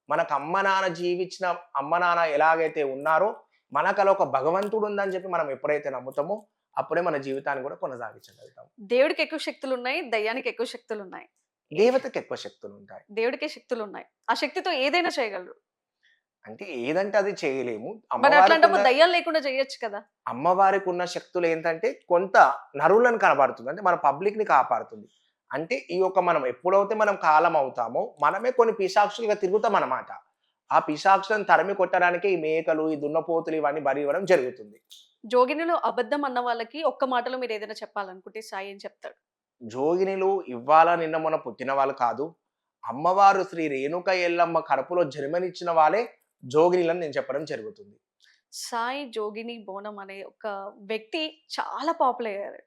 మనకు అమ్మ, నాన్న జీవించిన అమ్మ, నాన్న ఎలాగైతే ఉన్నారో, మనకలా ఒక భగవంతుడుందని చెప్పి మనం ఎప్పుడైతే నమ్ముతామో, అప్పుడే మన జీవితాన్ని కూడా కొనసాగించగలుగుతాం. దేవుడికి ఎక్కువ శక్తులున్నాయి. దయ్యానికి ఎక్కువ శక్తులున్నాయి. ఏ దేవతకి ఎక్కువ శక్తులుంటాయి. దేవుడికే శక్తులున్నాయి. ఆ శక్తితో ఏదైనా చేయగలరు. అంటే ఏదంటే అది చేయలేము. మరి అమ్మవారికున్న అట్లాంటప్పుడు దయ్యాలు లేకుండా చేయొచ్చు కదా! అమ్మవారికున్న శక్తులేంటంటే, కొంత నరులను కాపాడుతుంది. అంటే మన పబ్లిక్‌ని కాపాడుతుంది. అంటే ఈ యొక్క మనం ఎప్పుడైతే మనం కాలం అవుతామో, మనమే కొన్ని పిశాచులుగా తిరుగుతామనమాట. ఆ పిశాచులను తరిమి కొట్టడానికే ఈ మేకలు, ఈ దున్నపోతులు ఇవన్నీ బలి ఇవ్వడం జరుగుతుంది. జోగినిలో అబద్ధం అన్న వాళ్ళకి ఒక్క మాటలో మీరేదైనా చెప్పాలనుకుంటే సాయి ఏం చెప్తాడు? జోగినులు ఇవ్వాళ నిన్న మొన్న పుట్టిన వాళ్ళు కాదు. అమ్మవారు శ్రీ రేణుక ఎల్లమ్మ కడుపులో జన్మనిచ్చిన వాళ్ళే జోగినులని నేను చెప్పడం జరుగుతుంది. సాయి జోగిని బోనం అనే ఒక వ్యక్తి చాలా పాపులర్ అయ్యారు.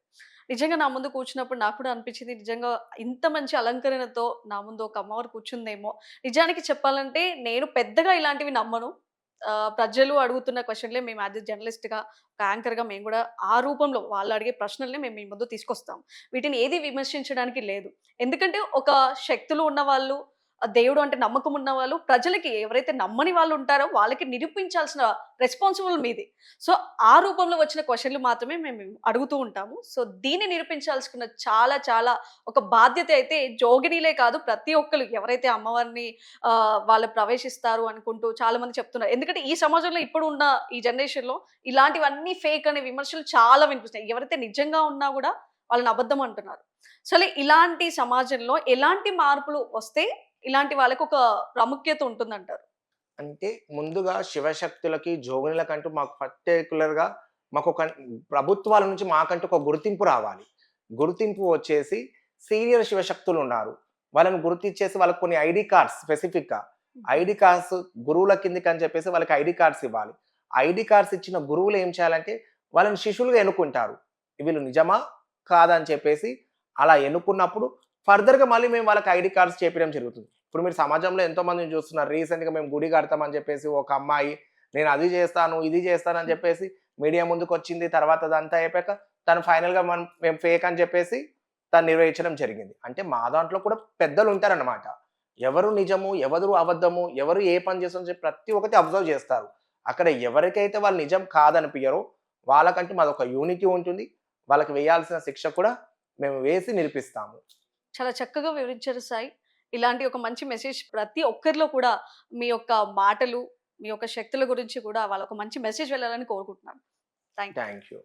నిజంగా నా ముందు కూర్చున్నప్పుడు నాకు కూడా అనిపించింది నిజంగా ఇంత మంచి అలంకరణతో నా ముందు ఒక అమ్మవారు కూర్చుందేమో. నిజానికి చెప్పాలంటే నేను పెద్దగా ఇలాంటివి నమ్మను. ప్రజలు అడుగుతున్న క్వెషన్‌లే మేము యాస్ ఎ జర్నలిస్ట్‌గా, ఒక యాంకర్‌గా మేము కూడా ఆ రూపంలో వాళ్ళు అడిగే ప్రశ్నల్ని మేము మీ ముందు తీసుకొస్తాం. వీటిని ఏది విమర్శించడానికి లేదు. ఎందుకంటే ఒక శక్తులు ఉన్నవాళ్ళు, దేవుడు అంటే నమ్మకం ఉన్నవాళ్ళు ప్రజలకి ఎవరైతే నమ్మని వాళ్ళు ఉంటారో వాళ్ళకి నిరూపించాల్సిన రెస్పాన్సిబుల్ మీది. సో, ఆ రూపంలో వచ్చిన క్వెషన్‌లు మాత్రమే మేము అడుగుతూ ఉంటాము. సో, దీన్ని నిరూపించాల్సుకున్న చాలా చాలా ఒక బాధ్యత అయితే జోగినీలే కాదు ప్రతి ఒక్కళ్ళు ఎవరైతే అమ్మవారిని వాళ్ళు ప్రవేశిస్తారు అనుకుంటూ చాలామంది చెప్తున్నారు. ఎందుకంటే ఈ సమాజంలో ఇప్పుడు ఉన్న ఈ జనరేషన్‌లో ఇలాంటివన్నీ ఫేక్ అనే విమర్శలు చాలా వినిపిస్తాయి. ఎవరైతే నిజంగా ఉన్నా గూడా వాళ్ళని అబద్ధం అంటున్నారు. సరే ఇలాంటి సమాజంలో ఎలాంటి మార్పులు వస్తే ఇలాంటి వాళ్ళకి ఒక ప్రాముఖ్యత ఉంటుందంటారు? అంటే ముందుగా శివశక్తులకి, జోగునులకంటూ మాకు పర్టిక్యులర్‌గా మాకొక ప్రభుత్వాల నుంచి మాకంటూ ఒక గుర్తింపు రావాలి. గుర్తింపు వచ్చేసి సీనియర్ శివశక్తులున్నారు. వాళ్ళని గుర్తిచ్చేసి వాళ్ళకి కొన్ని ఐడీ కార్డ్స్ స్పెసిఫిక్‌గా. హుహు. ఐడీ కార్డ్స్ గురువుల కిందకని చెప్పేసి వాళ్ళకి ఐడీ కార్డ్స్ ఇవ్వాలి. ఐడీ కార్డ్స్ ఇచ్చిన గురువులు ఏం చేయాలంటే వాళ్ళని శిష్యులుగా ఎన్నుకుంటారు. వీళ్ళు నిజమా? కాదా? అని చెప్పేసి అలా ఎన్నుకున్నప్పుడు ఫర్దర్‌గా మళ్ళీ మేము వాళ్ళకి ఐడీ కార్డ్స్ చేపియడం జరుగుతుంది. ఇప్పుడు మీరు సమాజంలో ఎంతో మందిని చూస్తున్నారు. రీసెంట్‌గా మేము గుడి కడతామని చెప్పేసి ఒక అమ్మాయి నేను అది చేస్తాను, ఇది చేస్తాను అని చెప్పేసి మీడియా ముందుకొచ్చింది. తర్వాత అదంతా అయిపోయాక తను ఫైనల్‌గా మేము ఫేక్ అని చెప్పేసి తను నిర్వహించడం జరిగింది. అంటే మా దాంట్లో కూడా పెద్దలు ఉంటారన్నమాట. ఎవరు నిజము, ఎవరు అబద్ధము, ఎవరు ఏ పని చేస్తారని చెప్పి ప్రతి ఒక్కటి అబ్జర్వ్ చేస్తారు. అక్కడ ఎవరికైతే వాళ్ళు నిజం కాదనిపియరో వాళ్ళకంటూ మాదొక యూనిటీ ఉంటుంది. వాళ్ళకి వేయాల్సిన శిక్ష కూడా మేము వేసి నిరూపిస్తాము. చాలా చక్కగా వివరించారు సాయి. ఇలాంటి ఒక మంచి మెసేజ్ ప్రతి ఒక్కరిలో కూడా మీ యొక్క మాటలు, మీ యొక్క శక్తుల గురించి కూడా వాళ్ళకి మంచి మెసేజ్ వెళ్ళాలని కోరుకుంటున్నాను. Thank you. Thank you.